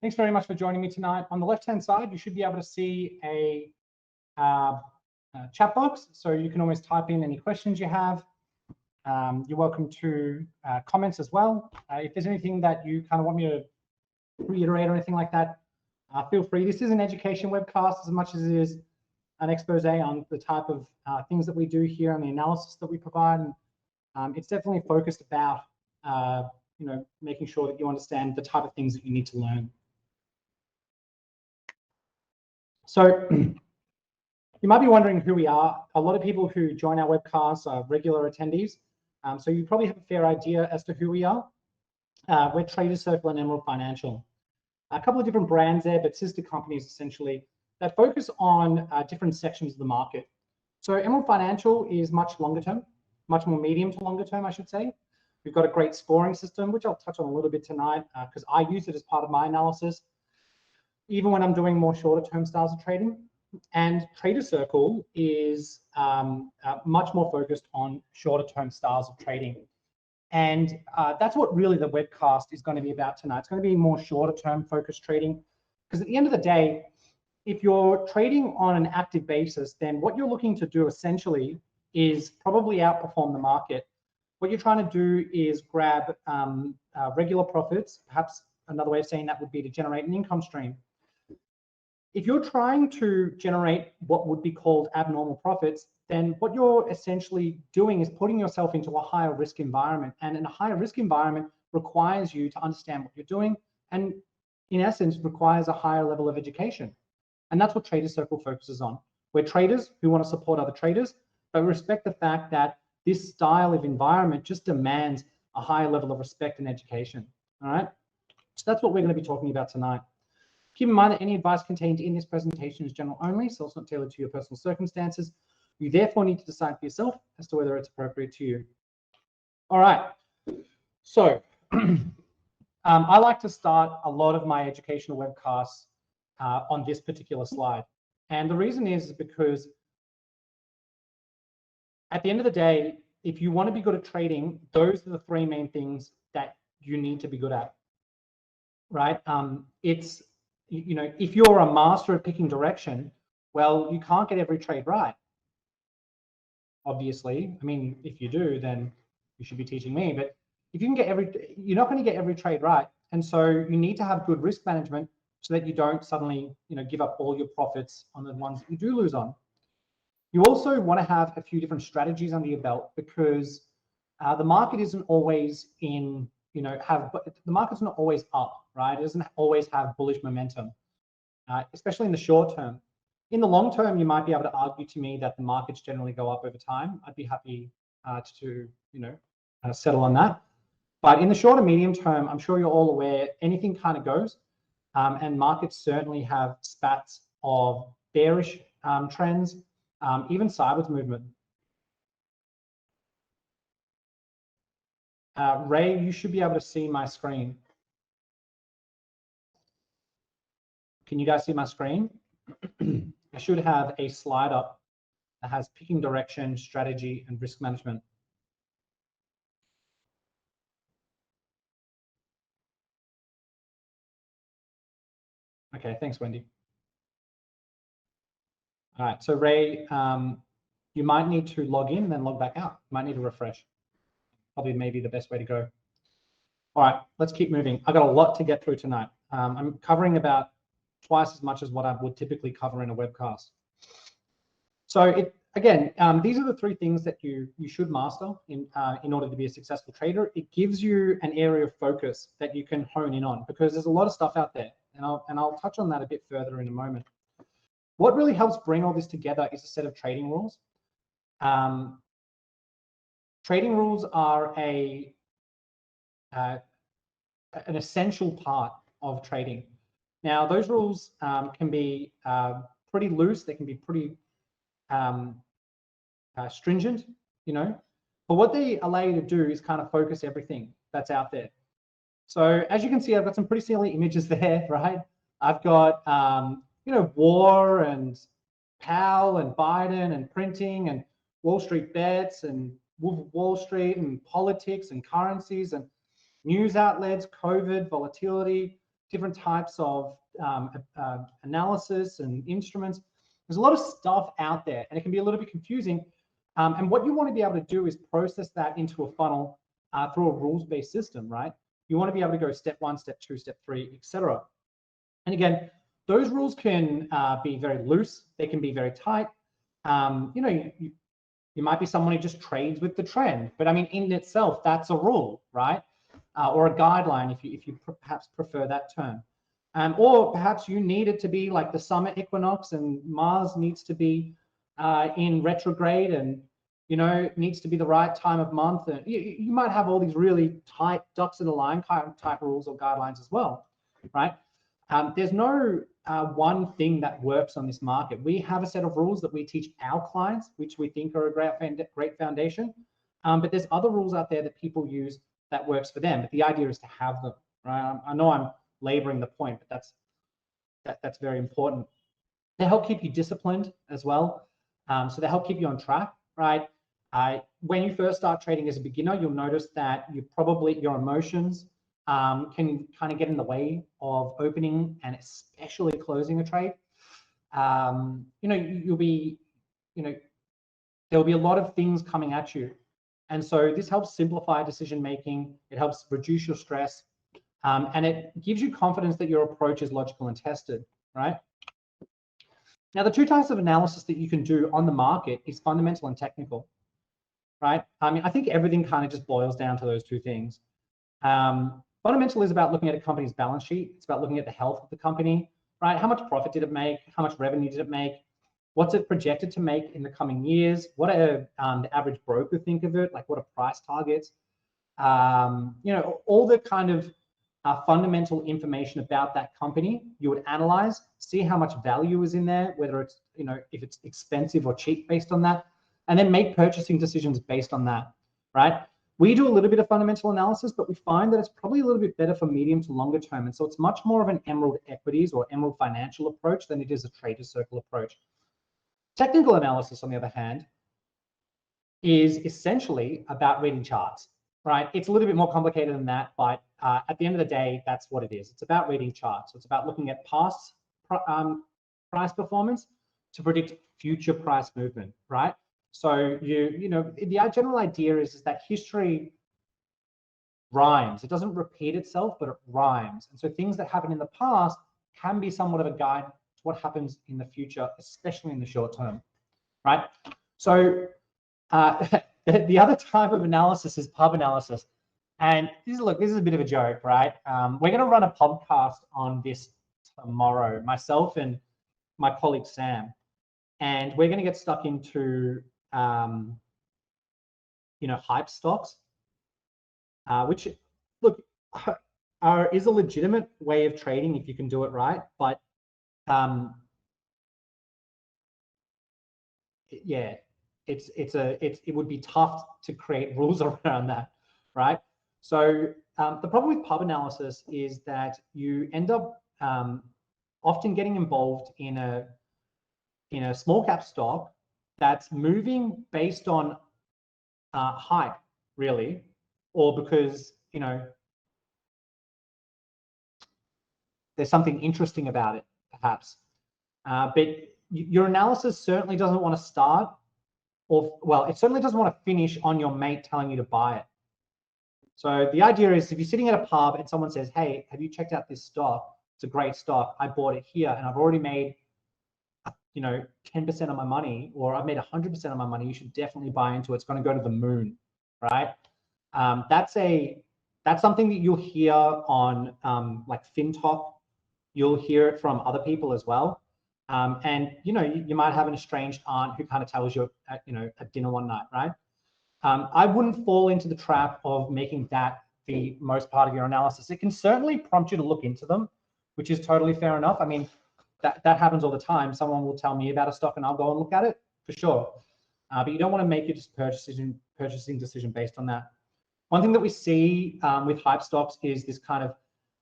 Thanks very much for joining me tonight. On the left-hand side, you should be able to see a chat box, so you can always type in any questions you have. You're welcome to comments as well. If there's anything that you kind of want me to reiterate or anything like that, feel free. This is an education webcast as much as it is an expose on the type of things that we do here and the analysis that we provide. And it's definitely focused about making sure that you understand the type of things that you need to learn. So you might be wondering who we are. A lot of people who join our webcasts are regular attendees. So you probably have a fair idea as to who we are. We're Trader Circle and Emerald Financial. A couple of different brands there, but sister companies essentially that focus on different sections of the market. So Emerald Financial is much longer term, much more medium to longer term, I should say. We've got a great scoring system, which I'll touch on a little bit tonight because I use it as part of my analysis, even when I'm doing more shorter term styles of trading. And Trader Circle is much more focused on shorter term styles of trading. And that's what really the webcast is going to be about tonight. It's going to be more shorter term focused trading, because at the end of the day, if you're trading on an active basis, then what you're looking to do essentially is probably outperform the market. What you're trying to do is grab regular profits. Perhaps another way of saying that would be to generate an income stream. If you're trying to generate what would be called abnormal profits, then what you're essentially doing is putting yourself into a higher risk environment. And in a higher risk environment requires you to understand what you're doing, and in essence requires a higher level of education. And that's what Trader Circle focuses on. We're traders who want to support other traders, but respect the fact that this style of environment just demands a higher level of respect and education. All right. So that's what we're going to be talking about tonight. Keep in mind that any advice contained in this presentation is general only, so it's not tailored to your personal circumstances. You therefore need to decide for yourself as to whether it's appropriate to you. All right. So I like to start a lot of my educational webcasts on this particular slide. And the reason is because at the end of the day, if you want to be good at trading, those are the three main things that you need to be good at, right? It's, if you're a master at picking direction, well, you can't get every trade right. Obviously, I mean, if you do, then you should be teaching me. But if you can get you're not going to get every trade right. And so you need to have good risk management so that you don't suddenly, give up all your profits on the ones that you do lose on. You also want to have a few different strategies under your belt, because the market isn't always the market's not always up, right? It doesn't always have bullish momentum, especially in the short term. In the long term, you might be able to argue to me that the markets generally go up over time. I'd be happy to settle on that. But in the short and medium term, I'm sure you're all aware, anything kind of goes. And markets certainly have spats of bearish trends, even sideways movement. Ray, you should be able to see my screen. Can you guys see my screen? I should have a slide up that has picking direction, strategy, and risk management. Okay, thanks, Wendy. All right, so Ray, you might need to log in and then log back out. You might need to refresh. Probably maybe the best way to go. All right, let's keep moving. I've got a lot to get through tonight. I'm covering about twice as much as what I would typically cover in a webcast. So again, these are the three things that you should master in order to be a successful trader. It gives you an area of focus that you can hone in on, because there's a lot of stuff out there, and I'll touch on that a bit further in a moment. What really helps bring all this together is a set of trading rules. Trading rules are an essential part of trading. Now, those rules can be pretty loose. They can be pretty stringent, but what they allow you to do is kind of focus everything that's out there. So as you can see, I've got some pretty silly images there, right? I've got, war and Powell and Biden and printing and Wall Street bets and Wall Street and politics and currencies and news outlets, COVID, volatility, different types of analysis and instruments. There's a lot of stuff out there, and it can be a little bit confusing. And what you want to be able to do is process that into a funnel through a rules-based system, right? You want to be able to go step 1, step 2, step 3, etc. And again, those rules can be very loose. They can be very tight. You know, you might be someone who just trades with the trend, but I mean, in itself, that's a rule, right? Or a guideline, if you perhaps prefer that term. Or perhaps you need it to be like the summer equinox, and Mars needs to be in retrograde, and you know, needs to be the right time of month. And you might have all these really tight ducks in a line type rules or guidelines as well, right? There's no one thing that works on this market. We have a set of rules that we teach our clients, which we think are a great foundation. But there's other rules out there that people use that works for them. But the idea is to have them, right? I know I'm laboring the point, but that's very important. They help keep you disciplined as well. So they help keep you on track, right? When you first start trading as a beginner, you'll notice that your emotions can kind of get in the way of opening and especially closing a trade. You know, there'll be a lot of things coming at you. And so this helps simplify decision making. It helps reduce your stress. And it gives you confidence that your approach is logical and tested, right? Now, the two types of analysis that you can do on the market is fundamental and technical, right? I mean, I think everything kind of just boils down to those two things. Fundamental is about looking at a company's balance sheet. It's about looking at the health of the company, right? How much profit did it make? How much revenue did it make? What's it projected to make in the coming years? What are the average broker think of it? Like, what are price targets? You know, all the kind of fundamental information about that company you would analyze, see how much value is in there, whether it's, you know, if it's expensive or cheap based on that, and then make purchasing decisions based on that, right? We do a little bit of fundamental analysis, but we find that it's probably a little bit better for medium to longer term. And so it's much more of an Emerald Equities or Emerald Financial approach than it is a Trader Circle approach. Technical analysis, on the other hand, is essentially about reading charts, right? It's a little bit more complicated than that, but at the end of the day, that's what it is. It's about reading charts. It's about looking at past price performance to predict future price movement, right? So you know, the general idea is that history rhymes. It doesn't repeat itself, but it rhymes. And so things that happen in the past can be somewhat of a guide to what happens in the future, especially in the short term, right? So the other type of analysis is pub analysis. And this is a bit of a joke, right? We're going to run a podcast on this tomorrow, myself and my colleague Sam, and we're going to get stuck into you know, hype stocks, which, look, is a legitimate way of trading if you can do it right, but yeah, it would be tough to create rules around that, right? So the problem with pub analysis is that you end up often getting involved in a small cap stock that's moving based on hype, really, or because, you know, there's something interesting about it, perhaps. But your analysis certainly doesn't want to start, or, well, it certainly doesn't want to finish on your mate telling you to buy it. So the idea is, if you're sitting at a pub and someone says, hey, have you checked out this stock? It's a great stock. I bought it here and I've already made, you know, 10% of my money, or I've made 100% of my money. You should definitely buy into it. It's going to go to the moon, right? That's something that you'll hear on like FinTok. You'll hear it from other people as well. And, you know, you might have an estranged aunt who kind of tells you, you know, at dinner one night, right? I wouldn't fall into the trap of making that the most part of your analysis. It can certainly prompt you to look into them, which is totally fair enough. I mean, that happens all the time. Someone will tell me about a stock and I'll go and look at it, for sure. But you don't want to make your purchasing decision based on that. One thing that we see with hype stocks is this kind of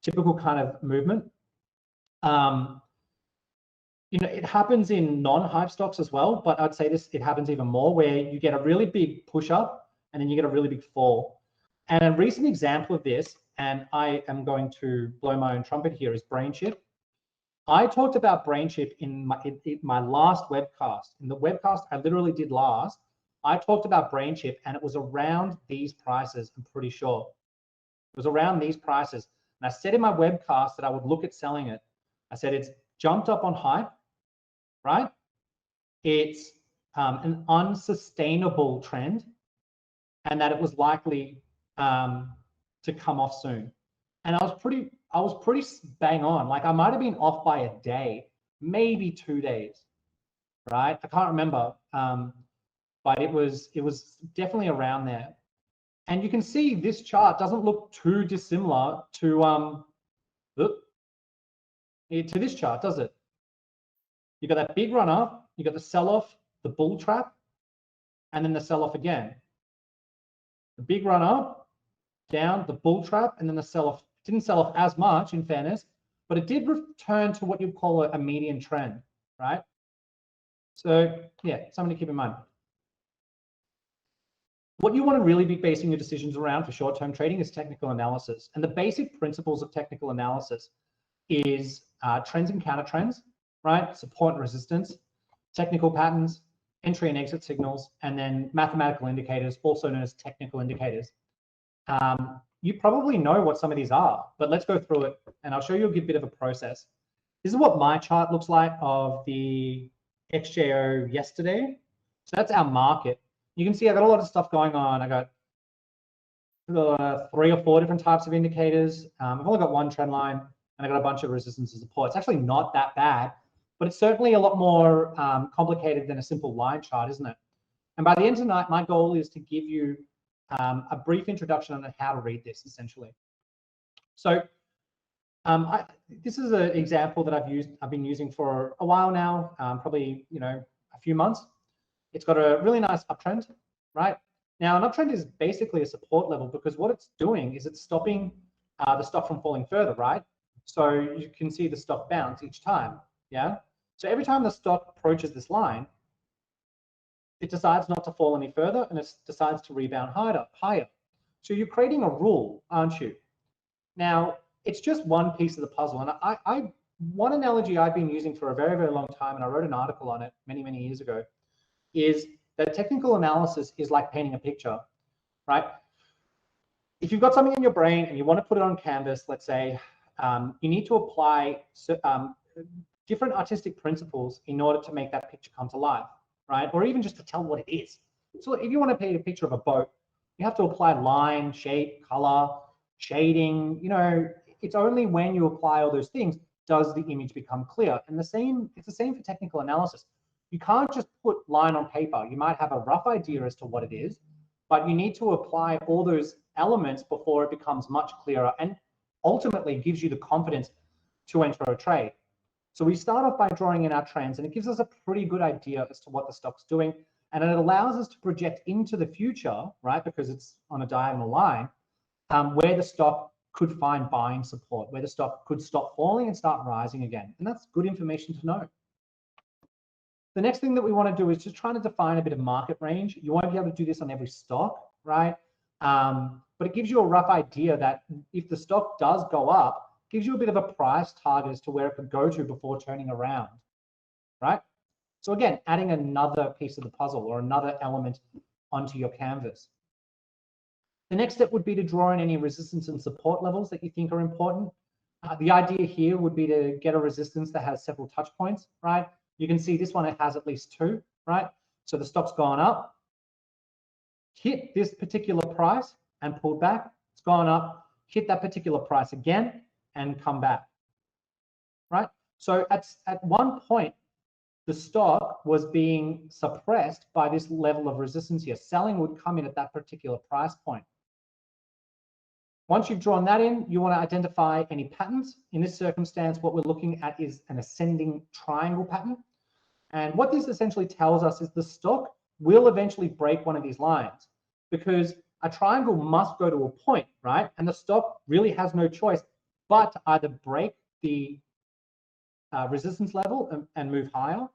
typical kind of movement. You know, it happens in non-hype stocks as well, but I'd say it happens even more, where you get a really big push up and then you get a really big fall. And a recent example of this and I am going to blow my own trumpet here, is BrainChip. I talked about BrainChip in my last webcast. In the webcast I literally did last, I talked about BrainChip, and it was around these prices, I'm pretty sure. It was around these prices. And I said in my webcast that I would look at selling it. I said it's jumped up on hype, right? It's an unsustainable trend, and that it was likely to come off soon. And I was pretty bang on. Like I might have been off by a day, maybe 2 days, right? I can't remember, but it was definitely around there. And you can see this chart doesn't look too dissimilar to this chart, does it? You got that big run up, you got the sell-off, the bull trap, and then the sell-off again. The big run up, down, the bull trap, and then the sell-off. Didn't sell off as much, in fairness, but it did return to what you'd call a median trend, right? So yeah, something to keep in mind. What you want to really be basing your decisions around for short-term trading is technical analysis. And the basic principles of technical analysis is trends and counter trends, right? Support and resistance, technical patterns, entry and exit signals, and then mathematical indicators, also known as technical indicators. You probably know what some of these are, but let's go through it and I'll show you a bit of a process. This is what my chart looks like of the XJO yesterday. So that's our market. You can see I got a lot of stuff going on. I got 3 or 4 different types of indicators. I've only got one trend line, and I got a bunch of resistance and support. It's actually not that bad, but it's certainly a lot more complicated than a simple line chart, isn't it? And by the end of tonight, my goal is to give you a brief introduction on how to read this, essentially. So this is an example that I've been using for a while now, probably a few months. It's got a really nice uptrend, right? Now, an uptrend is basically a support level because what it's doing is it's stopping the stock from falling further, right? So you can see the stock bounce each time, yeah? So every time the stock approaches this line, it decides not to fall any further and it decides to rebound higher. So you're creating a rule, aren't you? Now, it's just one piece of the puzzle. And one analogy I've been using for a very, very long time, and I wrote an article on it many, many years ago, is that technical analysis is like painting a picture, right? If you've got something in your brain and you want to put it on canvas, let's say, you need to apply different artistic principles in order to make that picture come to life, right? Or even just to tell what it is. So if you want to paint a picture of a boat, you have to apply line, shape, color, shading. It's only when you apply all those things does the image become clear. And it's the same for technical analysis. You can't just put line on paper. You might have a rough idea as to what it is, but you need to apply all those elements before it becomes much clearer and ultimately gives you the confidence to enter a trade. So we start off by drawing in our trends, and it gives us a pretty good idea as to what the stock's doing. And it allows us to project into the future, right? Because it's on a diagonal line, where the stock could find buying support, where the stock could stop falling and start rising again. And that's good information to know. The next thing that we want to do is just trying to define a bit of market range. You won't be able to do this on every stock, right? But it gives you a rough idea that if the stock does go up, gives you a bit of a price target as to where it could go to before turning around, right? So again, adding another piece of the puzzle or another element onto your canvas. The next step would be to draw in any resistance and support levels that you think are important. The idea here would be to get a resistance that has several touch points, right? You can see this one, it has at least 2, right? So the stock's gone up, hit this particular price and pulled back. It's gone up, hit that particular price again and come back, right? So at one point, the stock was being suppressed by this level of resistance here. Selling would come in at that particular price point. Once you've drawn that in, you want to identify any patterns. In this circumstance, what we're looking at is an ascending triangle pattern. And what this essentially tells us is the stock will eventually break one of these lines because a triangle must go to a point, right? And the stock really has no choice but to either break the resistance level and move higher,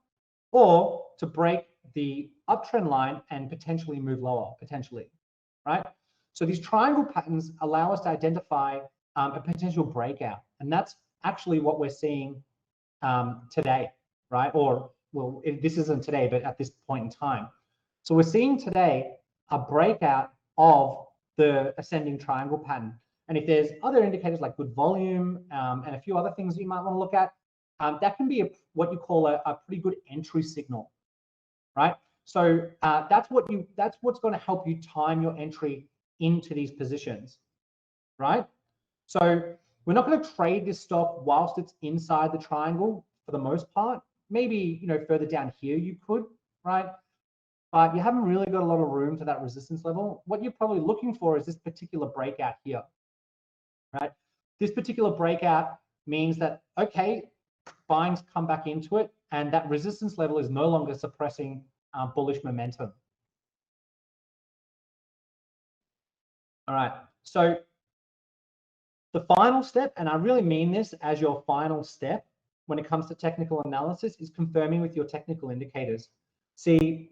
or to break the uptrend line and potentially move lower, potentially, right? So these triangle patterns allow us to identify a potential breakout. And that's actually what we're seeing today, right? Or, well, this isn't today, but at this point in time. So we're seeing today a breakout of the ascending triangle pattern. And if there's other indicators like good volume and a few other things you might want to look at, that can be what you call a pretty good entry signal, right? So that's what's going to help you time your entry into these positions, right? So we're not going to trade this stock whilst it's inside the triangle for the most part. Maybe, you know, further down here you could, right? But you haven't really got a lot of room to that resistance level. What you're probably looking for is this particular breakout here, right? This particular breakout means that, okay, buying's come back into it, and that resistance level is no longer suppressing bullish momentum. All right, so the final step, and I really mean this as your final step when it comes to technical analysis, is confirming with your technical indicators. See,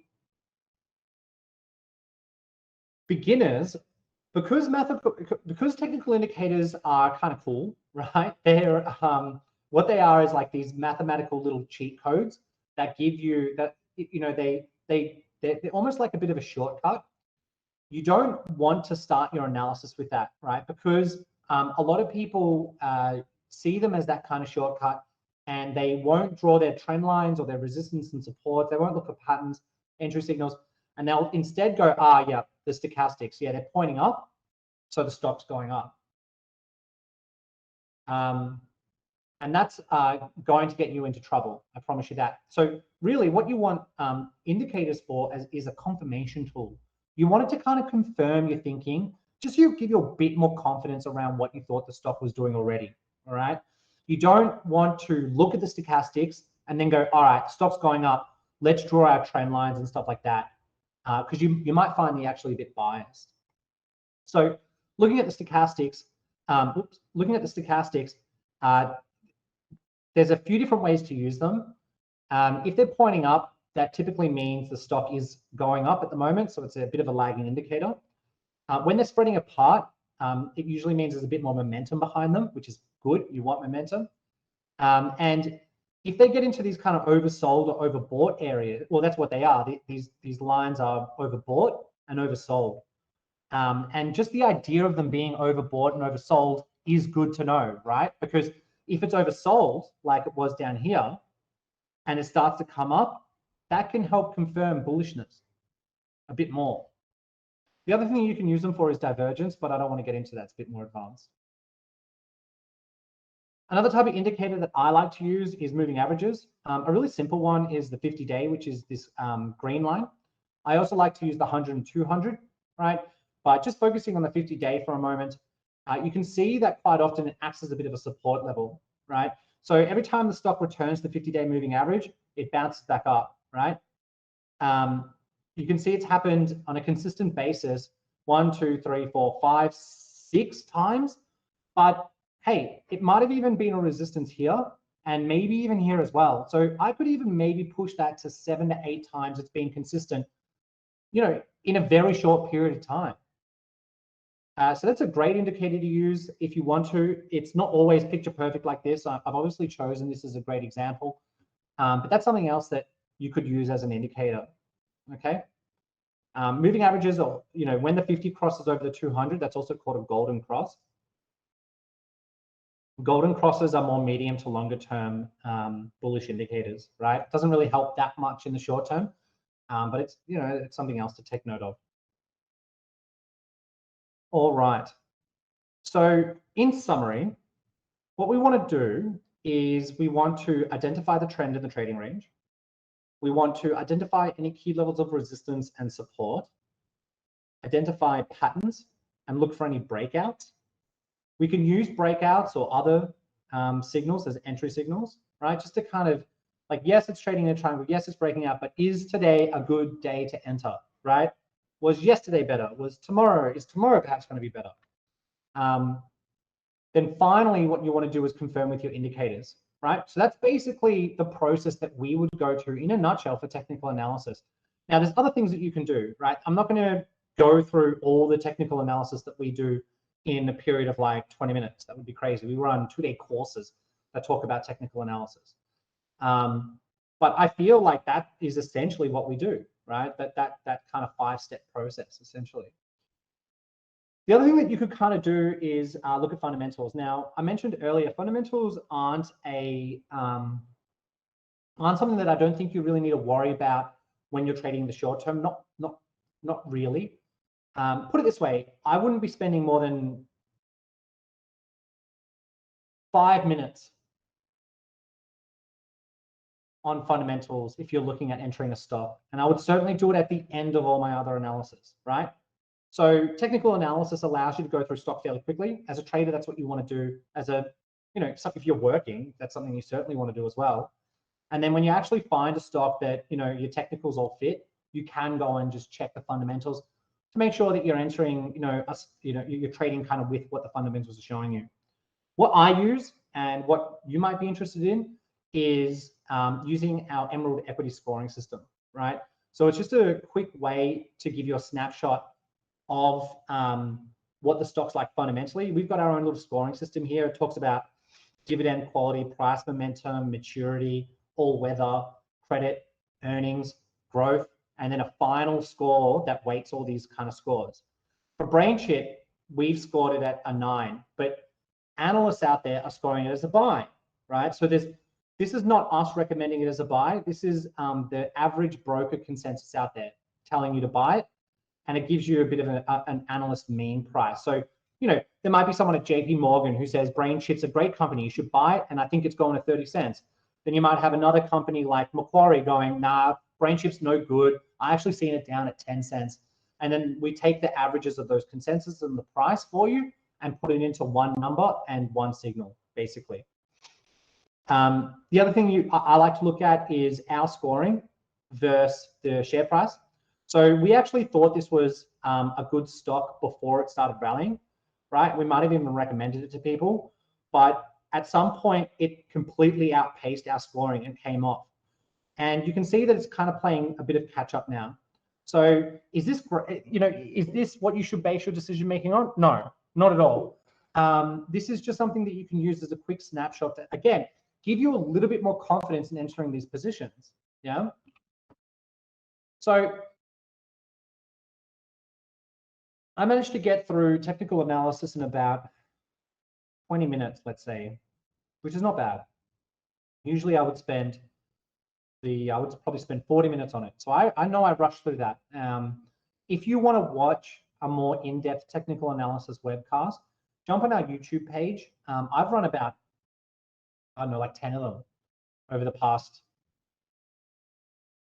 beginners, because technical indicators are kind of cool, right? They're what they are is like these mathematical little cheat codes that give you that, you know, they're almost like a bit of a shortcut. You don't want to start your analysis with that, right? Because a lot of people see them as that kind of shortcut, and they won't draw their trend lines or their resistance and support. They won't look at patterns, entry signals, and they'll instead go, yeah, the stochastics, yeah, they're pointing up, so the stock's going up. And that's going to get you into trouble, I promise you that. So really what you want indicators for is a confirmation tool. You want it to kind of confirm your thinking, just to give you a bit more confidence around what you thought the stock was doing already, all right? You don't want to look at the stochastics and then go, all right, stock's going up, let's draw our trend lines and stuff like that, because you might find you're actually a bit biased. So looking at the stochastics, there's a few different ways to use them. If they're pointing up, that typically means the stock is going up at the moment, so it's a bit of a lagging indicator. When they're spreading apart, it usually means there's a bit more momentum behind them, which is good. You want momentum. And if they get into these kind of oversold or overbought areas, well, that's what they are. These lines are overbought and oversold. And just the idea of them being overbought and oversold is good to know, right? Because if it's oversold, like it was down here, and it starts to come up, that can help confirm bullishness a bit more. The other thing you can use them for is divergence, but I don't want to get into that. It's a bit more advanced. Another type of indicator that I like to use is moving averages. A really simple one is the 50-day, which is this green line. I also like to use the 100 and 200, right? But just focusing on the 50-day for a moment, you can see that quite often it acts as a bit of a support level, right? So every time the stock returns to the 50-day moving average, it bounces back up, right? You can see it's happened on a consistent basis 1, 2, 3, 4, 5, 6 times. But hey, it might have even been a resistance here and maybe even here as well. So I could even maybe push that to 7 to 8 times it's been consistent, you know, in a very short period of time. So that's a great indicator to use if you want to. It's not always picture perfect like this. I've obviously chosen this as a great example, but that's something else that you could use as an indicator, okay? Moving averages, or, you know, when the 50 crosses over the 200, that's also called a golden cross. Golden crosses are more medium to longer term bullish indicators, right? It doesn't really help that much in the short term, but it's, you know, it's something else to take note of. All right. So in summary, what we want to do is we want to identify the trend in the trading range. We want to identify any key levels of resistance and support, identify patterns, and look for any breakouts. We can use breakouts or other signals as entry signals, right? Just to kind of like, yes, it's trading in a triangle. Yes, it's breaking out, but is today a good day to enter, right? Was yesterday better? Is tomorrow perhaps going to be better? Then finally, what you want to do is confirm with your indicators, right? So that's basically the process that we would go through in a nutshell for technical analysis. Now, there's other things that you can do, right? I'm not going to go through all the technical analysis that we do in a period of like 20 minutes. That would be crazy. We run 2-day courses that talk about technical analysis. But I feel like that is essentially what we do, right? That kind of 5-step process, essentially. The other thing that you could kind of do is look at fundamentals. Now, I mentioned earlier, fundamentals aren't something that I don't think you really need to worry about when you're trading in the short term. Not really. Put it this way, I wouldn't be spending more than 5 minutes on fundamentals if you're looking at entering a stock. And I would certainly do it at the end of all my other analysis, right? So technical analysis allows you to go through stock fairly quickly. As a trader, that's what you want to do. As a, if you're working, that's something you certainly want to do as well. And then when you actually find a stock that, your technicals all fit, you can go and just check the fundamentals to make sure that you're entering, you're trading kind of with what the fundamentals are showing you. What I use and what you might be interested in is using our Emerald equity scoring system, right? So it's just a quick way to give you a snapshot of what the stock's like fundamentally. We've got our own little scoring system here. It talks about dividend quality, price momentum, maturity, all weather, credit, earnings, growth, and then a final score that weights all these kind of scores. For BrainChip, we've scored it at a 9, but analysts out there are scoring it as a buy, right? So this is not us recommending it as a buy. This is the average broker consensus out there telling you to buy it, and it gives you a bit of an analyst mean price. So, there might be someone at JP Morgan who says BrainChip's a great company, you should buy it, and I think it's going to 30 cents. Then you might have another company like Macquarie going, nah, BrainChip's no good. I actually seen it down at 10 cents. And then we take the averages of those consensus and the price for you and put it into one number and one signal, basically. The other thing I like to look at is our scoring versus the share price. So we actually thought this was a good stock before it started rallying, right? We might have even recommended it to people, but at some point it completely outpaced our scoring and came off. And you can see that it's kind of playing a bit of catch up now. So is this, is this what you should base your decision making on? No, not at all. This is just something that you can use as a quick snapshot to, again, give you a little bit more confidence in entering these positions. Yeah. So I managed to get through technical analysis in about 20 minutes, let's say, which is not bad. Usually I would probably spend 40 minutes on it. So I know I rushed through that. If you want to watch a more in-depth technical analysis webcast, jump on our YouTube page. I've run about, I don't know, like 10 of them over the past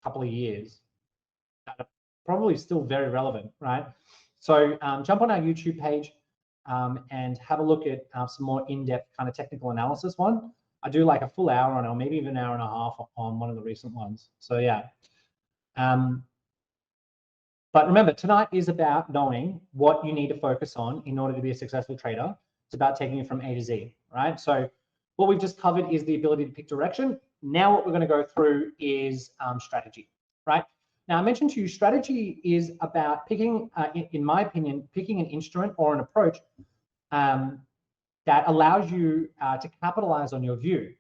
couple of years that are probably still very relevant, right? So jump on our YouTube page and have a look at some more in-depth kind of technical analysis one. I do like a full hour on it, or maybe even an hour and a half on one of the recent ones. So yeah. But remember, tonight is about knowing what you need to focus on in order to be a successful trader. It's about taking it from A to Z, right? So what we've just covered is the ability to pick direction. Now what we're going to go through is strategy, right? Now I mentioned to you, strategy is about picking, in my opinion, picking an instrument or an approach that allows you to capitalize on your view,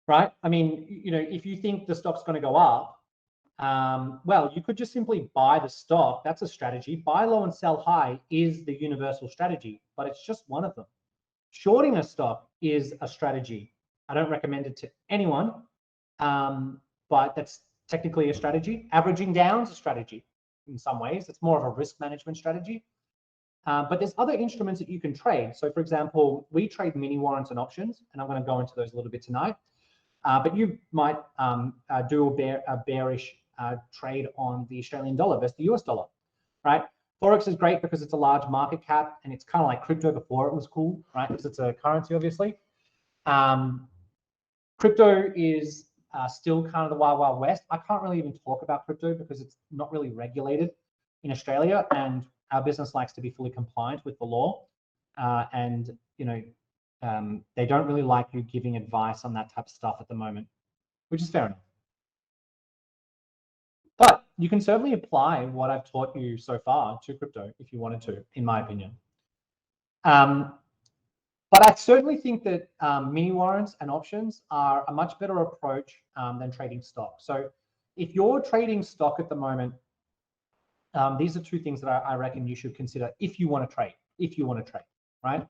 right? I mean, if you think the stock's going to go up, well, you could just simply buy the stock. That's a strategy. Buy low and sell high is the universal strategy, but it's just one of them. Shorting a stock is a strategy. I don't recommend it to anyone, but that's technically a strategy. Averaging down is a strategy in some ways. It's more of a risk management strategy. But there's other instruments that you can trade. So for example, we trade mini warrants and options, and I'm going to go into those a little bit tonight. But you might do a bearish trade on the Australian dollar versus the US dollar, right? Forex is great because it's a large market cap and it's kind of like crypto before it was cool, right? Because it's a currency, obviously. Crypto is still kind of the wild, wild west. I can't really even talk about crypto because it's not really regulated in Australia, and our business likes to be fully compliant with the law. And, they don't really like you giving advice on that type of stuff at the moment, which is fair enough. But you can certainly apply what I've taught you so far to crypto if you wanted to, in my opinion. But I certainly think that mini warrants and options are a much better approach than trading stock. So if you're trading stock at the moment, these are two things that I reckon you should consider if you want to trade, right?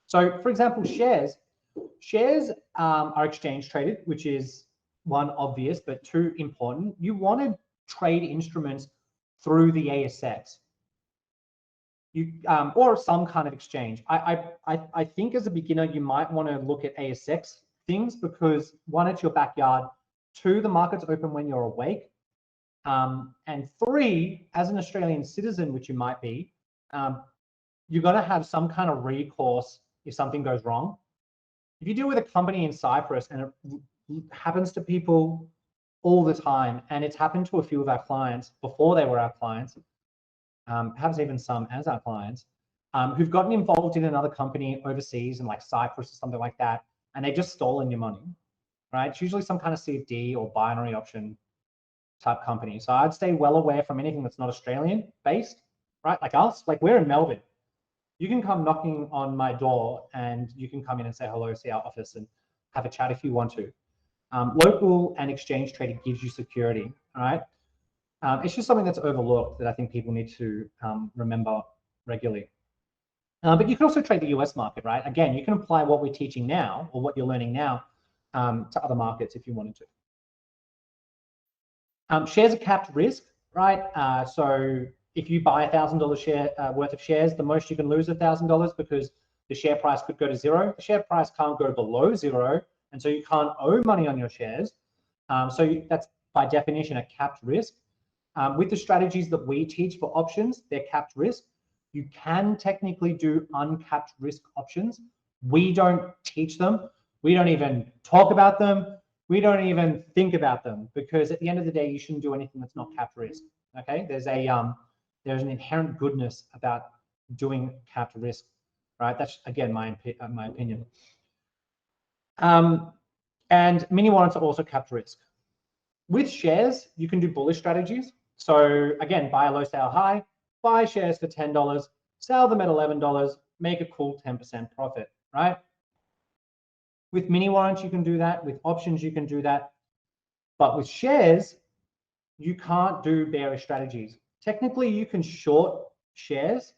So for example, shares are exchange traded, which is one, obvious, but two, important. You want to trade instruments through the ASX. Or some kind of exchange. I think as a beginner, you might want to look at ASX things because one, it's your backyard. Two, the market's open when you're awake. And three, as an Australian citizen, which you might be, you're going to have some kind of recourse if something goes wrong. If you deal with a company in Cyprus, and it happens to people all the time, and it's happened to a few of our clients before they were our clients, perhaps even some as our clients, who've gotten involved in another company overseas in like Cyprus or something like that, and they've just stolen your money, right? It's usually some kind of CFD or binary option type company. So I'd stay well away from anything that's not Australian based, right? Like us, like we're in Melbourne. You can come knocking on my door and you can come in and say hello, see our office and have a chat if you want to. Local and exchange trading gives you security, all right? It's just something that's overlooked that I think people need to remember regularly. But you can also trade the US market, right? Again, you can apply what we're teaching now or what you're learning now to other markets if you wanted to. Shares are capped risk, right? So if you buy $1,000 share worth of shares, the most you can lose $1,000 because the share price could go to zero. The share price can't go below zero, and so you can't owe money on your shares. So that's by definition a capped risk. With the strategies that we teach for options, they're capped risk. You can technically do uncapped risk options. We don't teach them. We don't even talk about them. We don't even think about them because at the end of the day, you shouldn't do anything that's not capped risk. Okay, there's an inherent goodness about doing capped risk, right? That's again my opinion. And mini warrants are also capped risk. With shares, you can do bullish strategies. So again, buy a low, sell high, buy shares for $10, sell them at $11, make a cool 10% profit, right? With mini warrants, you can do that. With options, you can do that. But with shares, you can't do bearish strategies. Technically, you can short shares,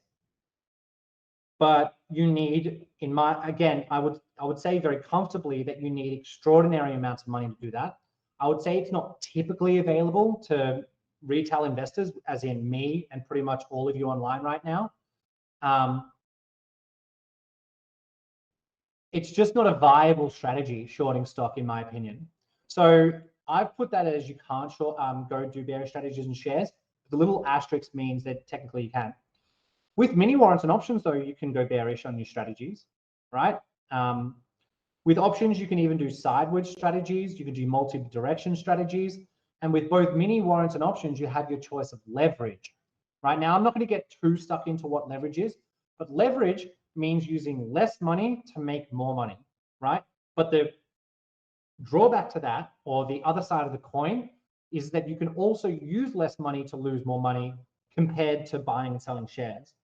but you need, I would say very comfortably that you need extraordinary amounts of money to do that. I would say it's not typically available to retail investors, as in me and pretty much all of you online right now. It's just not a viable strategy, shorting stock, in my opinion. So I've put that as you can't go do bearish strategies and shares. The little asterisk means that technically you can. With mini warrants and options, though, you can go bearish on your strategies, right? With options, you can even do sideways strategies. You can do multi-direction strategies. And with both mini warrants and options, you have your choice of leverage. Right now, I'm not going to get too stuck into what leverage is, but leverage means using less money to make more money, right? But the drawback to that, or the other side of the coin, is that you can also use less money to lose more money compared to buying and selling shares.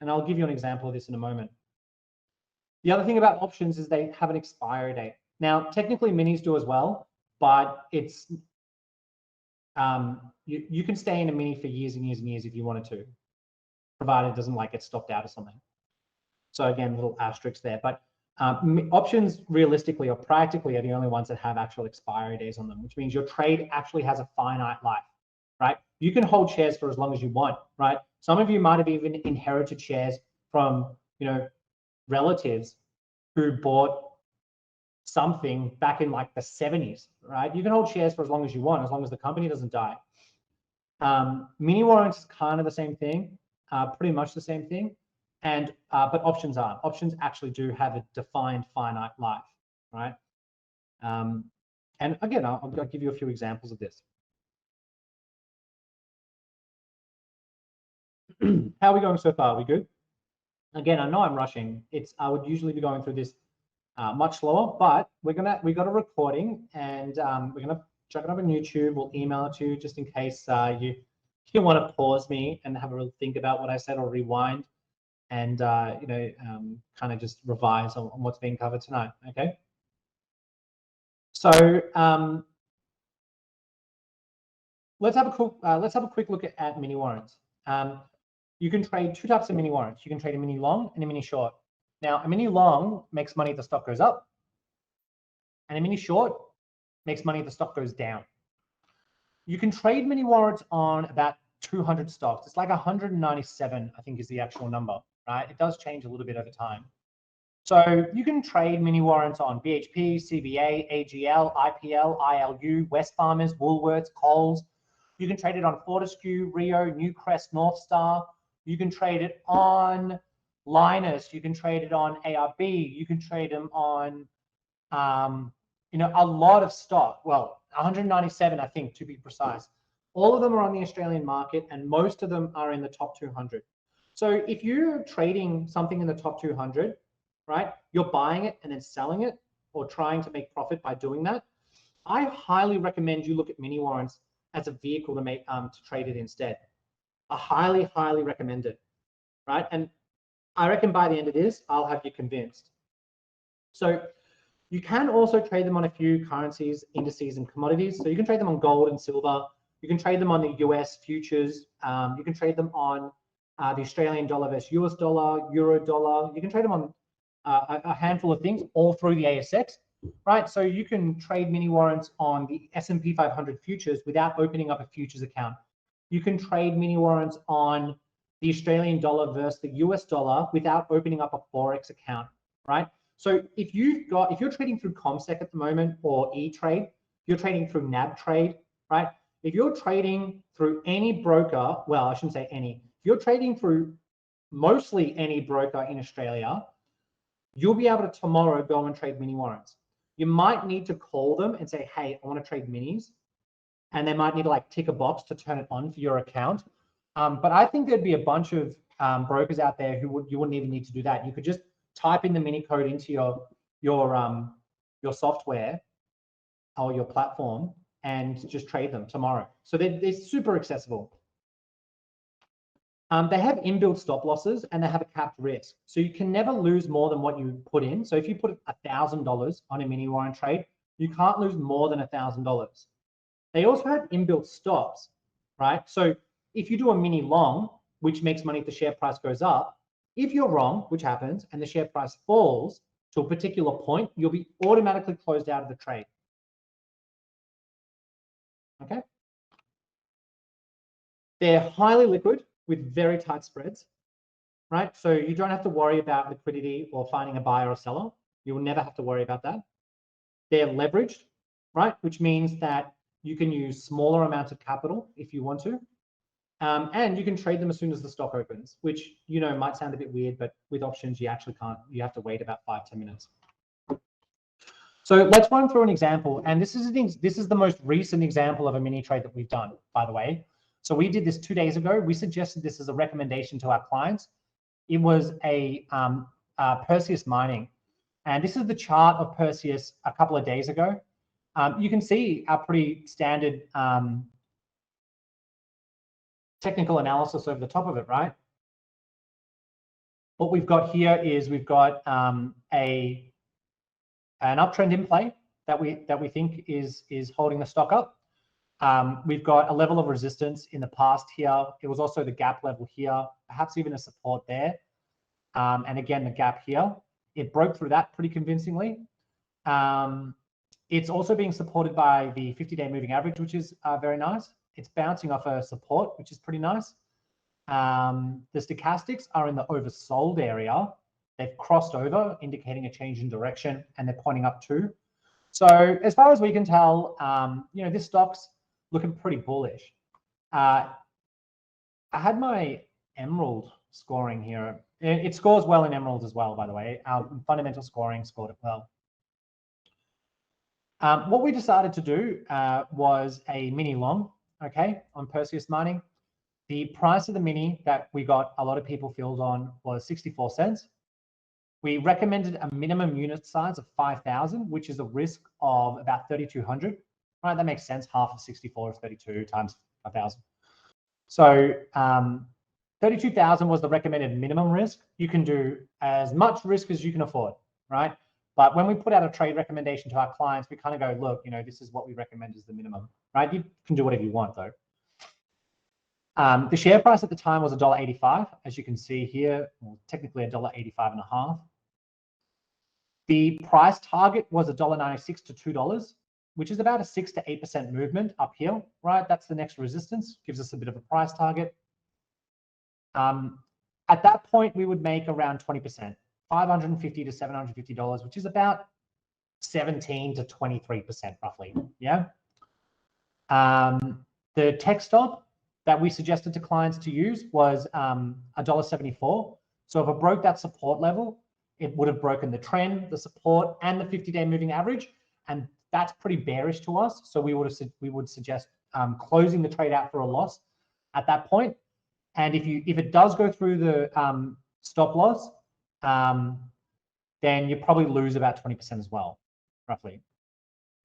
And I'll give you an example of this in a moment. The other thing about options is they have an expiry date. Now, technically minis do as well, but it's you can stay in a mini for years and years and years if you wanted to, provided it doesn't like get stopped out or something. So again, little asterisks there. But options realistically or practically are the only ones that have actual expiry days on them, which means your trade actually has a finite life, right? You can hold shares for as long as you want, right? Some of you might have even inherited shares from, relatives who bought something back in like the 70s, right? You can hold shares for as long as you want, as long as the company doesn't die. Mini warrants is kind of the same thing, pretty much the same thing. And but options aren't. Options actually do have a defined finite life, right? And again, I'll give you a few examples of this. How are we going so far? Are we good? Again, I know I'm rushing. I would usually be going through this much slower, but we got a recording, and we're gonna chuck it up on YouTube. We'll email it to you just in case you want to pause me and have a real think about what I said or rewind and kind of just revise on what's being covered tonight. Okay. So let's have a quick look at mini warrants. You can trade two types of mini warrants. You can trade a mini long and a mini short. Now, a mini long makes money if the stock goes up, and a mini short makes money if the stock goes down. You can trade mini warrants on about 200 stocks. It's like 197, I think, is the actual number, right? It does change a little bit over time. So you can trade mini warrants on BHP, CBA, AGL, IPL, ILU, Wesfarmers, Woolworths, Coles. You can trade it on Fortescue, Rio, Newcrest, North Star. You can trade it on Linus. You can trade it on ARB. You can trade them on, a lot of stock. Well, 197, I think, to be precise. All of them are on the Australian market, and most of them are in the top 200. So if you're trading something in the top 200, right, you're buying it and then selling it or trying to make profit by doing that, I highly recommend you look at mini warrants as a vehicle to make to trade it instead. I highly recommend it, right? And I reckon by the end of this, I'll have you convinced. So you can also trade them on a few currencies, indices, and commodities. So you can trade them on gold and silver. You can trade them on the US futures. You can trade them on the Australian dollar versus US dollar, euro dollar. You can trade them on a handful of things all through the ASX, right? So you can trade mini warrants on the S&P 500 futures without opening up a futures account. You can trade mini warrants on the Australian dollar versus the US dollar without opening up a Forex account, right? So if you're trading through ComSec at the moment or E-Trade, you're trading through NAB Trade, right? If you're trading through any broker, well, I shouldn't say any, if you're trading through mostly any broker in Australia, you'll be able to tomorrow go and trade mini warrants. You might need to call them and say, hey, I want to trade minis. And they might need to like tick a box to turn it on for your account. But I think there'd be a bunch of brokers out there who you wouldn't even need to do that. You could just type in the mini code into your software or your platform and just trade them tomorrow. So they're super accessible. They have inbuilt stop losses and they have a capped risk. So you can never lose more than what you put in. So if you put $1,000 on a mini warrant trade, you can't lose more than $1,000. They also have inbuilt stops, right? So if you do a mini long, which makes money if the share price goes up, if you're wrong, which happens, and the share price falls to a particular point, you'll be automatically closed out of the trade. Okay? They're highly liquid with very tight spreads, right? So you don't have to worry about liquidity or finding a buyer or seller. You will never have to worry about that. They're leveraged, right? Which means that you can use smaller amounts of capital if you want to. And you can trade them as soon as the stock opens, which, might sound a bit weird, but with options, you actually can't. You have to wait about 5-10 minutes. So let's run through an example. And this is the most recent example of a mini trade that we've done, by the way. So we did this 2 days ago. We suggested this as a recommendation to our clients. It was a Perseus Mining. And this is the chart of Perseus a couple of days ago. You can see our pretty standard technical analysis over the top of it, right? What we've got here is we've got an uptrend in play that we think is holding the stock up. We've got a level of resistance in the past here. It was also the gap level here, perhaps even a support there. And again, the gap here. It broke through that pretty convincingly. It's also being supported by the 50-day moving average, which is very nice. It's bouncing off a support, which is pretty nice. The stochastics are in the oversold area. They've crossed over, indicating a change in direction, and they're pointing up too. So as far as we can tell, this stock's looking pretty bullish. I had my Emerald scoring here. It scores well in Emeralds as well, by the way. Our fundamental scoring scored it well. What we decided to do was a mini long, okay, on Perseus Mining. The price of the mini that we got a lot of people filled on was 64 cents. We recommended a minimum unit size of 5,000, which is a risk of about 3,200. right? That makes sense. Half of 64 is 32 times 1,000. So 32,000 was the recommended minimum risk. You can do as much risk as you can afford, right? But when we put out a trade recommendation to our clients, we kind of go, look, this is what we recommend as the minimum, right? You can do whatever you want though. The share price at the time was $1.85, as you can see here, well, technically $1.85.5. The price target was $1.96 to $2, which is about a 6 to 8% movement up here, right? That's the next resistance, gives us a bit of a price target. At that point, we would make around 20%, $550 to $750, which is about 17 to 23% roughly, yeah? The tech stop that we suggested to clients to use was $1.74. So if it broke that support level, it would have broken the trend, the support, and the 50-day moving average, and that's pretty bearish to us. So we would suggest closing the trade out for a loss at that point. And if it does go through the stop loss, then you probably lose about 20% as well, roughly.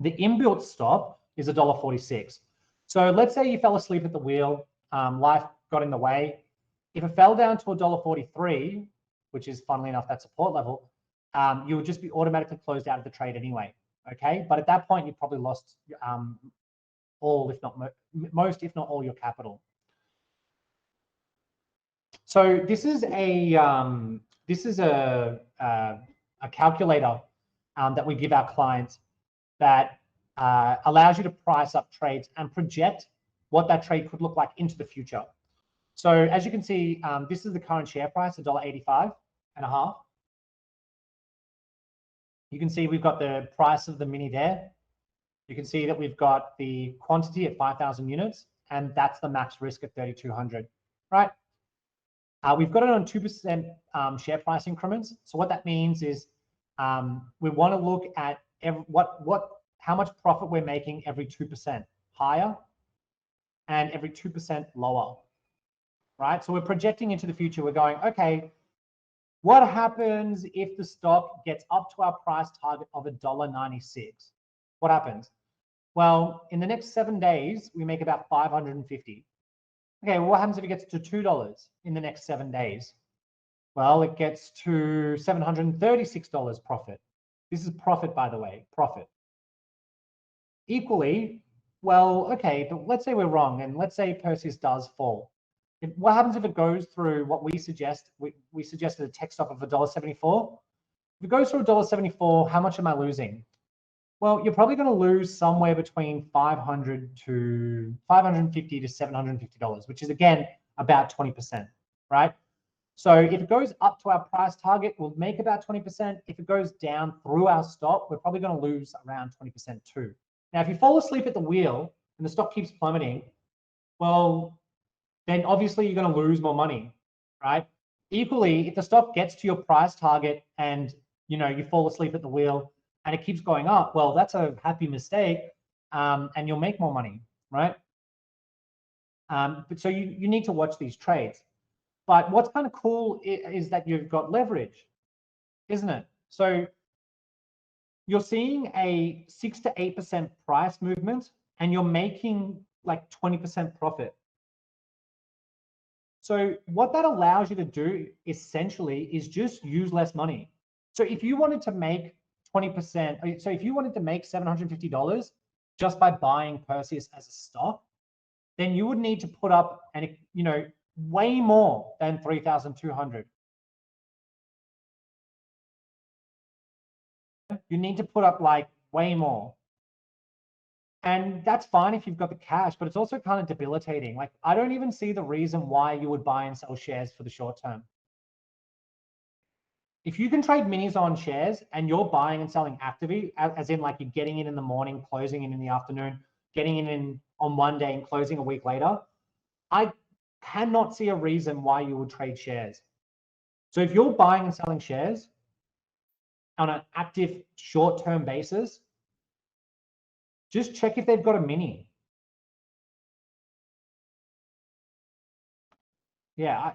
The inbuilt stop is $1.46. So let's say you fell asleep at the wheel, life got in the way. If it fell down to $1.43, which is funnily enough that support level, you would just be automatically closed out of the trade anyway. Okay, but at that point you probably lost all, if not most, if not all, your capital. So this is a calculator that we give our clients that allows you to price up trades and project what that trade could look like into the future. So as you can see, this is the current share price, $1.85.5. You can see we've got the price of the mini there. You can see that we've got the quantity at 5,000 units, and that's the max risk at 3,200, right? We've got it on 2% share price increments. So what that means is we want to look at how much profit we're making every 2% higher and every 2% lower, right? So we're projecting into the future. We're going, okay, what happens if the stock gets up to our price target of $1.96? What happens? Well, in the next 7 days, we make about 550. Okay, well, what happens if it gets to $2 in the next 7 days? Well, it gets to $736 profit. This is profit, by the way, profit. Equally, well, okay, but let's say we're wrong, and let's say Perseus does fall. What happens if it goes through what we suggest? We suggested a tech stop of $1.74. If it goes through $1.74, how much am I losing? Well, you're probably going to lose somewhere between $550 to $750, which is again about 20%, right? So if it goes up to our price target, we'll make about 20%. If it goes down through our stop, we're probably going to lose around 20% too. Now, if you fall asleep at the wheel and the stock keeps plummeting, well, then obviously you're going to lose more money, right? Equally, if the stock gets to your price target and you fall asleep at the wheel and it keeps going up, well, that's a happy mistake, and you'll make more money, right? But so you need to watch these trades. But what's kind of cool is that you've got leverage, isn't it? So you're seeing a 6 to 8% price movement, and you're making like 20% profit. So what that allows you to do essentially is just use less money. So if you wanted to make 20%, so if you wanted to make $750 just by buying Perseus as a stock, then you would need to put up way more than 3,200. You need to put up like way more. And that's fine if you've got the cash, but it's also kind of debilitating. Like, I don't even see the reason why you would buy and sell shares for the short term. If you can trade minis on shares and you're buying and selling actively, as in like you're getting in the morning, closing in the afternoon, getting in on one day and closing a week later, I cannot see a reason why you would trade shares. So if you're buying and selling shares on an active short-term basis, just check if they've got a mini. Yeah,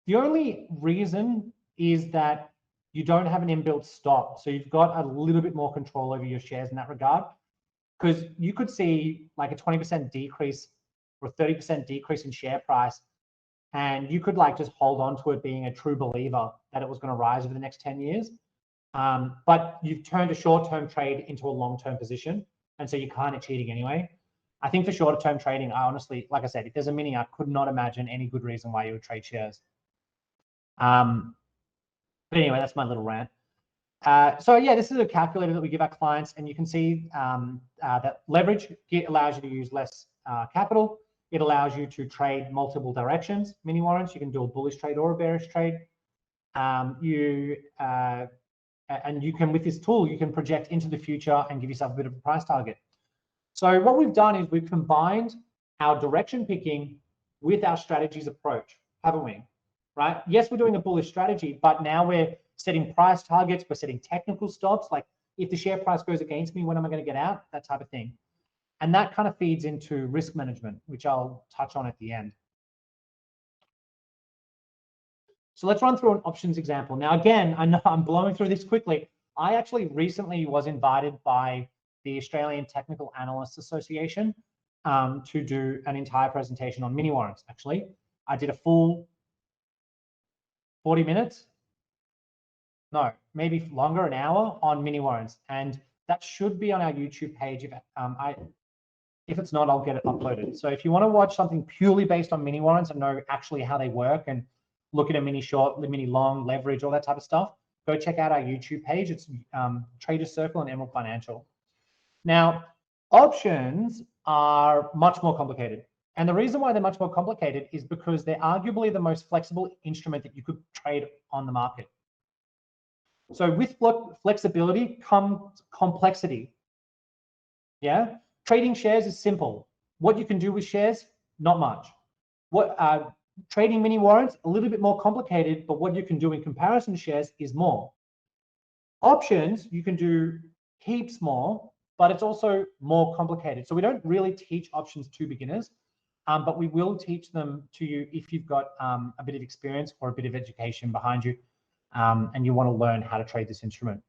the only reason is that you don't have an inbuilt stop. So you've got a little bit more control over your shares in that regard, because you could see like a 20% decrease or 30% decrease in share price, and you could like just hold on to it being a true believer that it was going to rise over the next 10 years. But you've turned a short-term trade into a long-term position, and so you're kind of cheating anyway. I think for shorter-term trading, I honestly, like I said, if there's a mini, I could not imagine any good reason why you would trade shares. But anyway, that's my little rant. So yeah, this is a calculator that we give our clients, and you can see that leverage allows you to use less capital. It allows you to trade multiple directions, mini warrants. You can do a bullish trade or a bearish trade. And you can, with this tool, you can project into the future and give yourself a bit of a price target. So what we've done is we've combined our direction picking with our strategies approach, haven't we? Right? Yes, we're doing a bullish strategy, but now we're setting price targets, we're setting technical stops, like if the share price goes against me, when am I going to get out? That type of thing. And that kind of feeds into risk management, which I'll touch on at the end. So let's run through an options example. Now, again, I know I'm blowing through this quickly. I actually recently was invited by the Australian Technical Analysts Association to do an entire presentation on mini warrants. Actually, I did a full 40 minutes. No, maybe longer, an hour on mini warrants. And that should be on our YouTube page. If it's not, I'll get it uploaded. So if you want to watch something purely based on mini warrants and know actually how they work and look at a mini short, mini long, leverage, all that type of stuff, go check out our YouTube page. It's Trader Circle and Emerald Financial. Now, options are much more complicated. And the reason why they're much more complicated is because they're arguably the most flexible instrument that you could trade on the market. So with flexibility comes complexity. Yeah, trading shares is simple. What you can do with shares, not much. Trading mini warrants, a little bit more complicated, but what you can do in comparison to shares is more. Options, you can do heaps more, but it's also more complicated. So we don't really teach options to beginners, but we will teach them to you if you've got a bit of experience or a bit of education behind you, and you want to learn how to trade this instrument.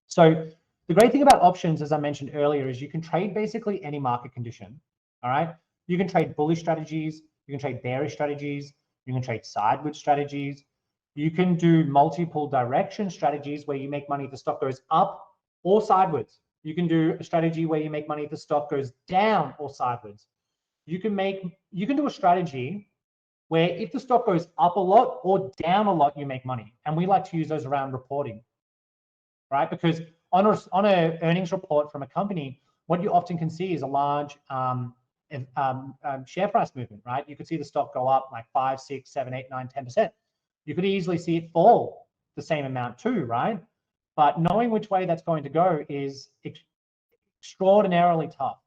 So the great thing about options, as I mentioned earlier, is you can trade basically any market condition. All right. You can trade bullish strategies. You can trade bearish strategies. You can trade sideways strategies. You can do multiple direction strategies where you make money if the stock goes up or sideways. You can do a strategy where you make money if the stock goes down or sideways. You can do a strategy where if the stock goes up a lot or down a lot, you make money. And we like to use those around reporting, right? Because on a earnings report from a company, what you often can see is a large share price movement, right? You could see the stock go up like 5, 6, 7, 8, 9, 10%. You could easily see it fall the same amount too, right? But knowing which way that's going to go is extraordinarily tough.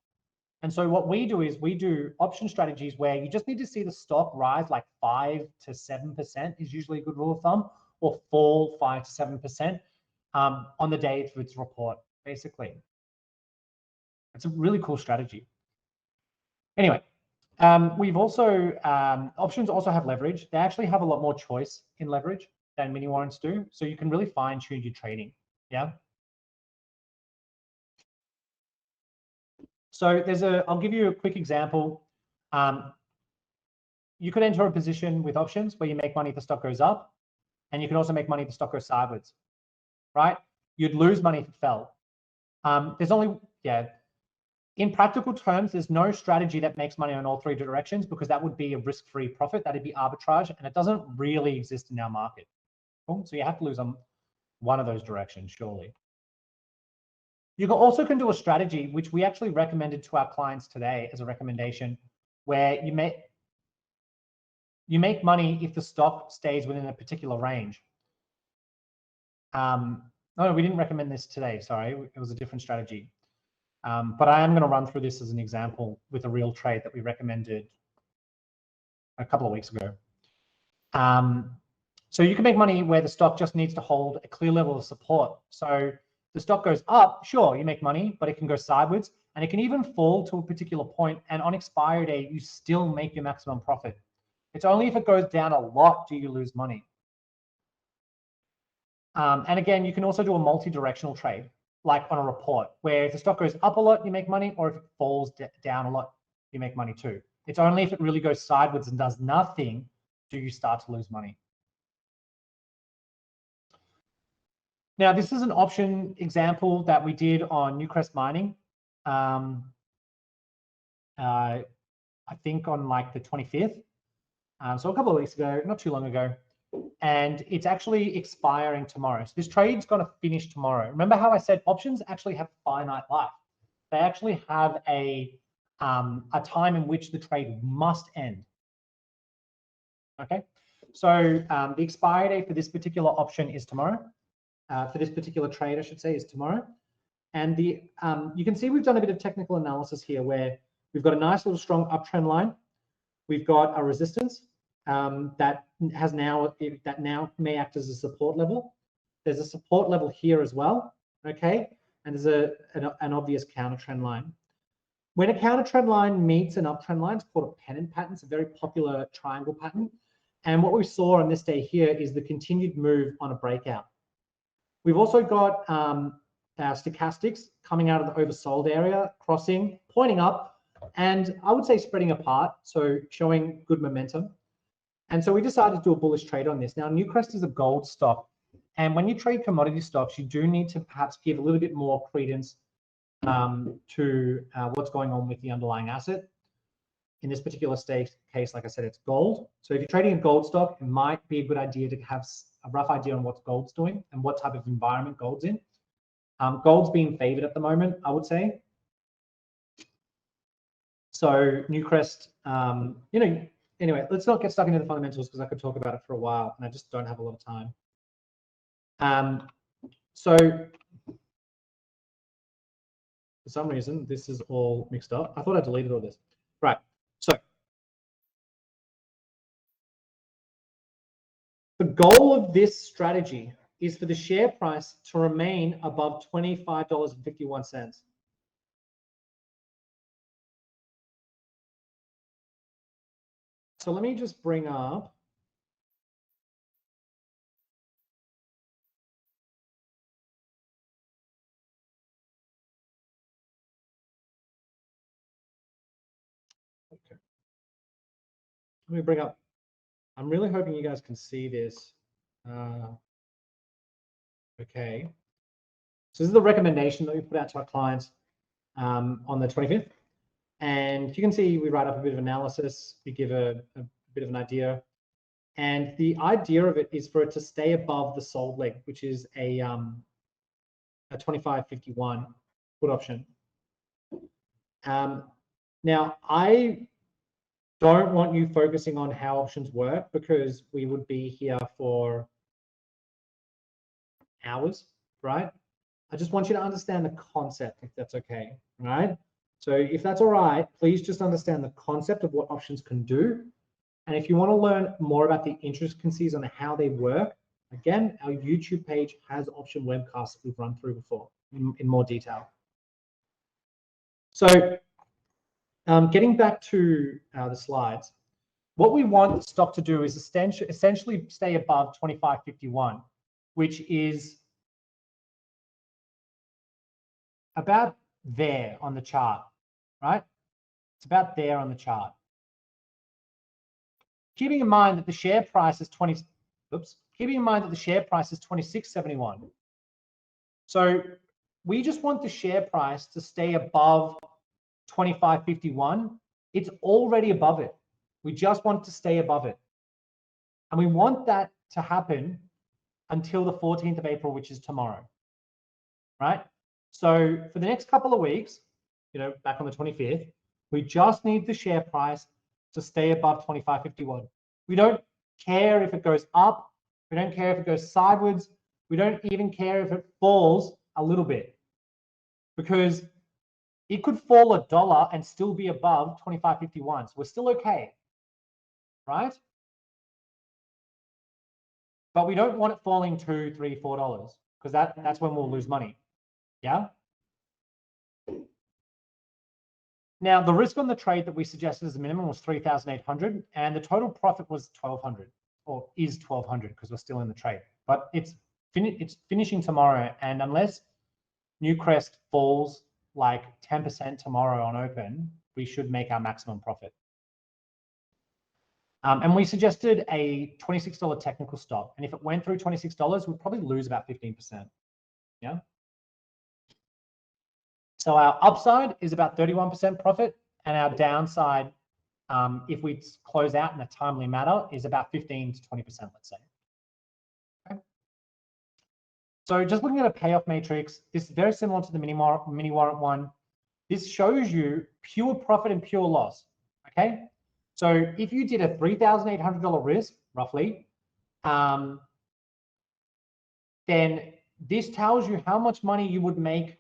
And so what we do is we do option strategies where you just need to see the stock rise like 5 to 7% is usually a good rule of thumb, or fall 5 to 7% on the day of its report, basically. It's a really cool strategy. Anyway, we've also, options also have leverage. They actually have a lot more choice in leverage than mini warrants do. So you can really fine tune your trading, yeah? So I'll give you a quick example. You could enter a position with options where you make money if the stock goes up, and you can also make money if the stock goes sideways, right? You'd lose money if it fell. In practical terms, there's no strategy that makes money on all three directions because that would be a risk-free profit. That'd be arbitrage, and it doesn't really exist in our market. Cool? So you have to lose on one of those directions, surely. You also can do a strategy, which we actually recommended to our clients today as a recommendation, where you make money if the stock stays within a particular range. No, we didn't recommend this today. Sorry, it was a different strategy. But I am going to run through this as an example with a real trade that we recommended a couple of weeks ago. So you can make money where the stock just needs to hold a clear level of support. So the stock goes up, sure, you make money, but it can go sideways, and it can even fall to a particular point, and on expiry day, you still make your maximum profit. It's only if it goes down a lot do you lose money. And again, you can also do a multi-directional trade, like on a report, where if the stock goes up a lot, you make money, or if it falls down a lot, you make money too. It's only if it really goes sideways and does nothing do you start to lose money. Now, this is an option example that we did on Newcrest Mining. I think on like the 25th. So a couple of weeks ago, not too long ago. And it's actually expiring tomorrow. So this trade's going to finish tomorrow. Remember how I said options actually have finite life? They actually have a time in which the trade must end. Okay, so the expiry date for this particular option is tomorrow. For this particular trade, I should say, is tomorrow. And the you can see we've done a bit of technical analysis here where we've got a nice little strong uptrend line. We've got a resistance that now may act as a support level. There's a support level here as well, okay? And there's an obvious counter trend line. When a counter trend line meets an uptrend line, it's called a pennant pattern. It's a very popular triangle pattern. And what we saw on this day here is the continued move on a breakout. We've also got stochastics coming out of the oversold area, crossing, pointing up, and I would say spreading apart, so showing good momentum. And so we decided to do a bullish trade on this. Now, Newcrest is a gold stock, and when you trade commodity stocks, you do need to perhaps give a little bit more credence to what's going on with the underlying asset. In this particular case, like I said, it's gold. So if you're trading a gold stock, it might be a good idea to have a rough idea on what gold's doing and what type of environment gold's in. Gold's being favored at the moment, I would say. So Newcrest, anyway, let's not get stuck into the fundamentals because I could talk about it for a while and I just don't have a lot of time. So for some reason, this is all mixed up. I thought I deleted all this. Right, so the goal of this strategy is for the share price to remain above $25.51. So let me just bring up let me bring up, I'm really hoping you guys can see this. Okay. So this is the recommendation that we put out to our clients on the 25th. And you can see we write up a bit of analysis, we give a bit of an idea. And the idea of it is for it to stay above the sold leg, which is a 25.51 put option. Now, I don't want you focusing on how options work because we would be here for hours, right? I just want you to understand the concept, if that's okay, right? So if that's all right, please just understand the concept of what options can do. And if you want to learn more about the intricacies on how they work, again, our YouTube page has option webcasts that we've run through before in more detail. So getting back to the slides, what we want the stock to do is essentially stay above 25.51, which is about there on the chart, right? It's about there on the chart. Keeping in mind that the share price is keeping in mind that the share price is 26.71. So we just want the share price to stay above 25.51. It's already above it. We just want to stay above it. And we want that to happen until the 14th of April, which is tomorrow, right? So for the next couple of weeks, back on the 25th, we just need the share price to stay above 25.51. We don't care if it goes up. We don't care if it goes sideways. We don't even care if it falls a little bit, because it could fall $1 and still be above 25.51. So we're still okay, right? But we don't want it falling $2, $3, $4 because that's when we'll lose money. Yeah. Now, the risk on the trade that we suggested as a minimum was 3,800, and the total profit was 1,200, or is 1,200 because we're still in the trade. But it's it's finishing tomorrow, and unless Newcrest falls like 10% tomorrow on open, we should make our maximum profit. And we suggested a $26 technical stop. And if it went through $26, we'd probably lose about 15%. Yeah. So our upside is about 31% profit, and our downside, if we close out in a timely manner, is about 15 to 20%, let's say. Okay. So just looking at a payoff matrix, this is very similar to the mini warrant one. This shows you pure profit and pure loss. Okay. So if you did a $3,800 risk, roughly, then this tells you how much money you would make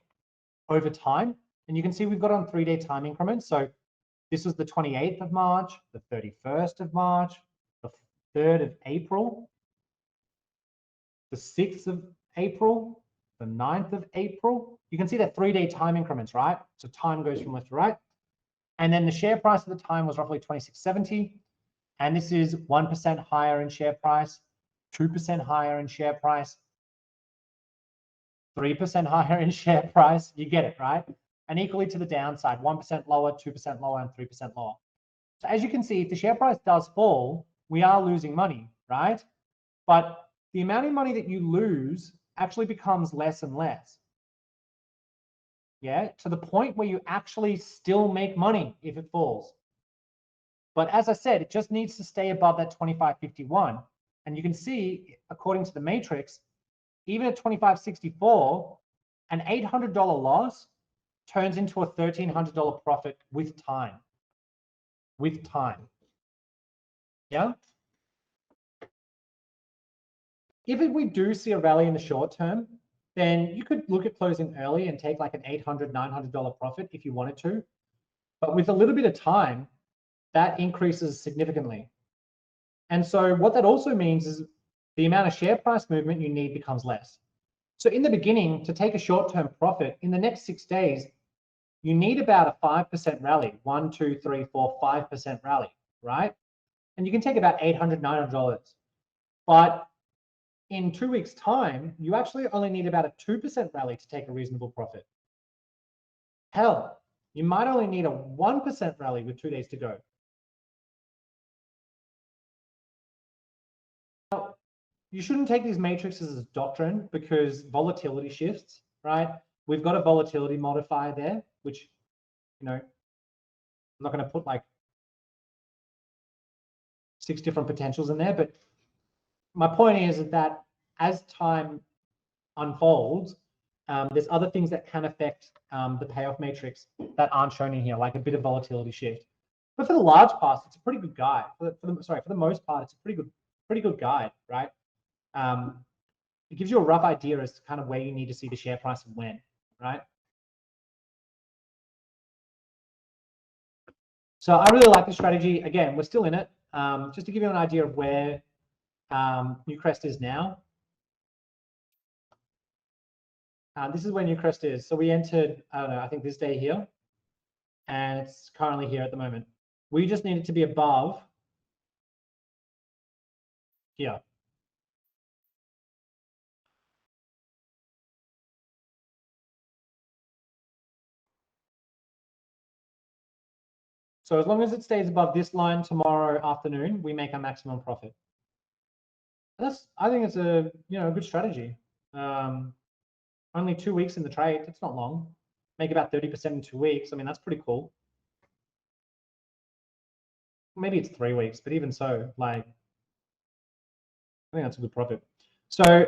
over time. And you can see we've got on 3-day time increments. So this was the 28th of March, the 31st of March, the 3rd of April, the 6th of April, the 9th of April. You can see that 3-day time increments, right? So time goes from left to right. And then the share price at the time was roughly 26.70. And this is 1% higher in share price, 2% higher in share price, 3% higher in share price. You get it, right? And equally to the downside, 1% lower, 2% lower, and 3% lower. So as you can see, if the share price does fall, we are losing money, right? But the amount of money that you lose actually becomes less and less. Yeah, to the point where you actually still make money if it falls. But as I said, it just needs to stay above that 25.51. And you can see, according to the matrix, even at 25.64, an $800 loss turns into a $1,300 profit with time. With time. Yeah? If we do see a rally in the short term, then you could look at closing early and take like an $800, $900 profit if you wanted to. But with a little bit of time, that increases significantly. And so what that also means is the amount of share price movement you need becomes less. So in the beginning, to take a short-term profit, in the next 6 days, you need about a 5% rally, 1, 2, 3, 4, 5% rally, right? And you can take about $800, $900. But in 2 weeks' time, you actually only need about a 2% rally to take a reasonable profit. Hell, you might only need a 1% rally with 2 days to go. Now, you shouldn't take these matrices as doctrine because volatility shifts, right? We've got a volatility modifier there, which, you know, I'm not going to put like 6 different potentials in there, but my point is that as time unfolds, there's other things that can affect the payoff matrix that aren't shown in here, like a bit of volatility shift. But for the large parts, it's a pretty good guide. For the most part, it's a pretty good guide, right? It gives you a rough idea as to kind of where you need to see the share price and when, right? So I really like the strategy. Again, we're still in it. Just to give you an idea of where Newcrest is now. This is where Newcrest is. So we entered, I don't know, I think this day here, and it's currently here at the moment. We just need it to be above here. So as long as it stays above this line tomorrow afternoon, we make our maximum profit. And I think it's a good strategy. Only 2 weeks in the trade. It's not long. Make about 30% in 2 weeks. I mean, that's pretty cool. Maybe it's 3 weeks, but even so, like, I think that's a good profit. So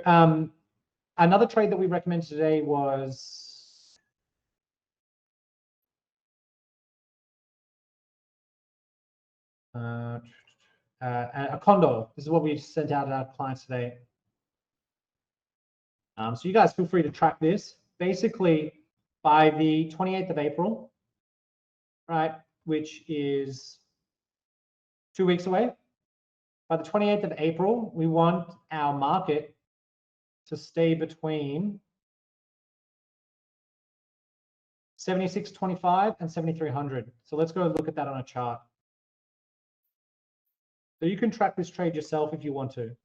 another trade that we recommended today was a condo. This is what we sent out to our clients today. So you guys feel free to track this. Basically, by the 28th of April, right, which is 2 weeks away, by the 28th of April, we want our market to stay between 76.25 and 7,300. So let's go look at that on a chart. So you can track this trade yourself if you want to.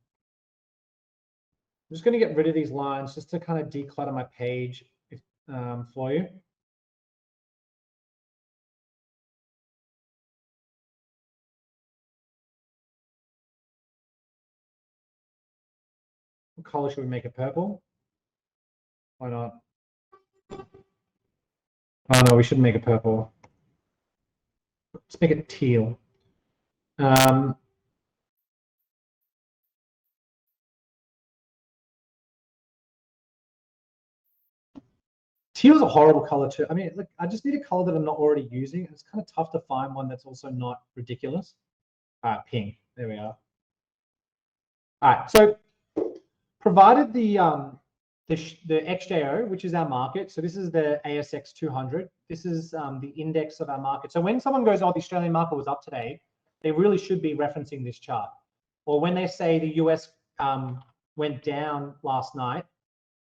I'm just going to get rid of these lines just to kind of declutter my page for you. What color should we make it? Purple? Why not? Oh no, we shouldn't make it purple. Let's make it teal. Teal is a horrible color too. I mean, look, I just need a color that I'm not already using. It's kind of tough to find one that's also not ridiculous. All right, pink. There we are. All right, so provided the XJO, which is our market, so this is the ASX 200. This is the index of our market. So when someone goes, oh, the Australian market was up today, they really should be referencing this chart. Or when they say the US went down last night,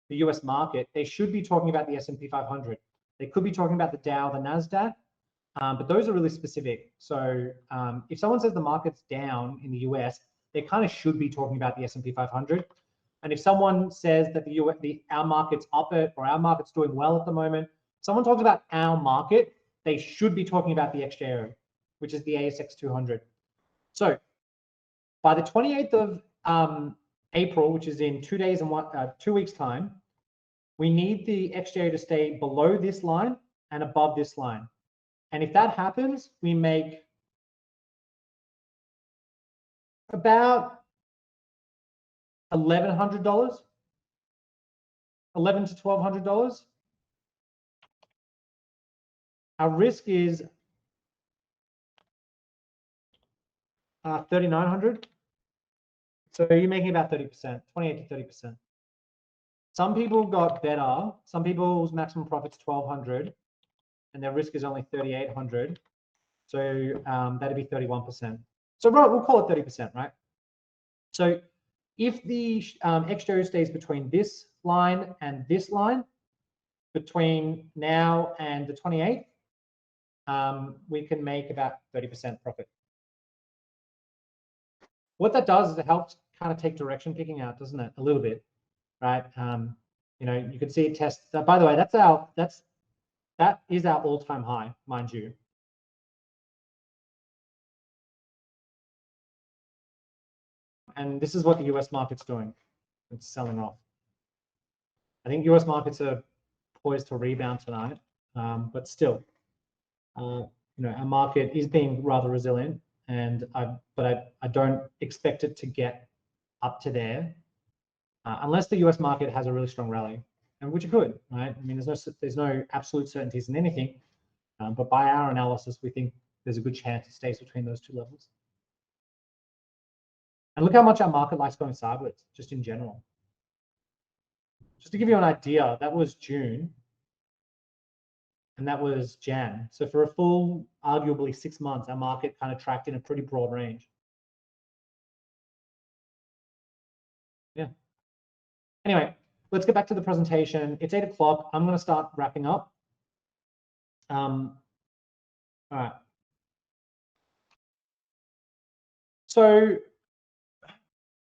the US market, they should be talking about the S&P 500. They could be talking about the Dow, the NASDAQ, but those are really specific. So if someone says the market's down in the US, they kind of should be talking about the S&P 500. And if someone says that our market's up or our market's doing well at the moment, someone talks about our market, they should be talking about the XJO, which is the ASX 200. So by the 28th of April, which is in 2 days and 2 weeks time, we need the XJO to stay below this line and above this line. And if that happens, we make about $1,100, $1,100 to $1,200. Our risk is 3,900. So you're making about 30%, 28 to 30%. Some people got better. Some people's maximum profit's 1,200, and their risk is only 3,800. So that'd be 31%. So right, we'll call it 30%, right? So if the XJO stays between this line and this line, between now and the 28th, we can make about 30% profit. What that does is it helps kind of take direction picking out, doesn't it? A little bit, right? You know, you can see it test. By the way, that is our all-time high, mind you. And this is what the US market's doing. It's selling off. I think US markets are poised to rebound tonight, but still, you know, our market is being rather resilient, and I don't expect it to get up to there unless the US market has a really strong rally, and which it could, right? I mean, there's no absolute certainties in anything, but by our analysis, we think there's a good chance it stays between those two levels. And look how much our market likes going sideways, just in general. Just to give you an idea, that was June, and that was Jan. So for a full, arguably 6 months, our market kind of tracked in a pretty broad range. Yeah. Anyway, let's get back to the presentation. It's 8 o'clock. I'm going to start wrapping up. All right. So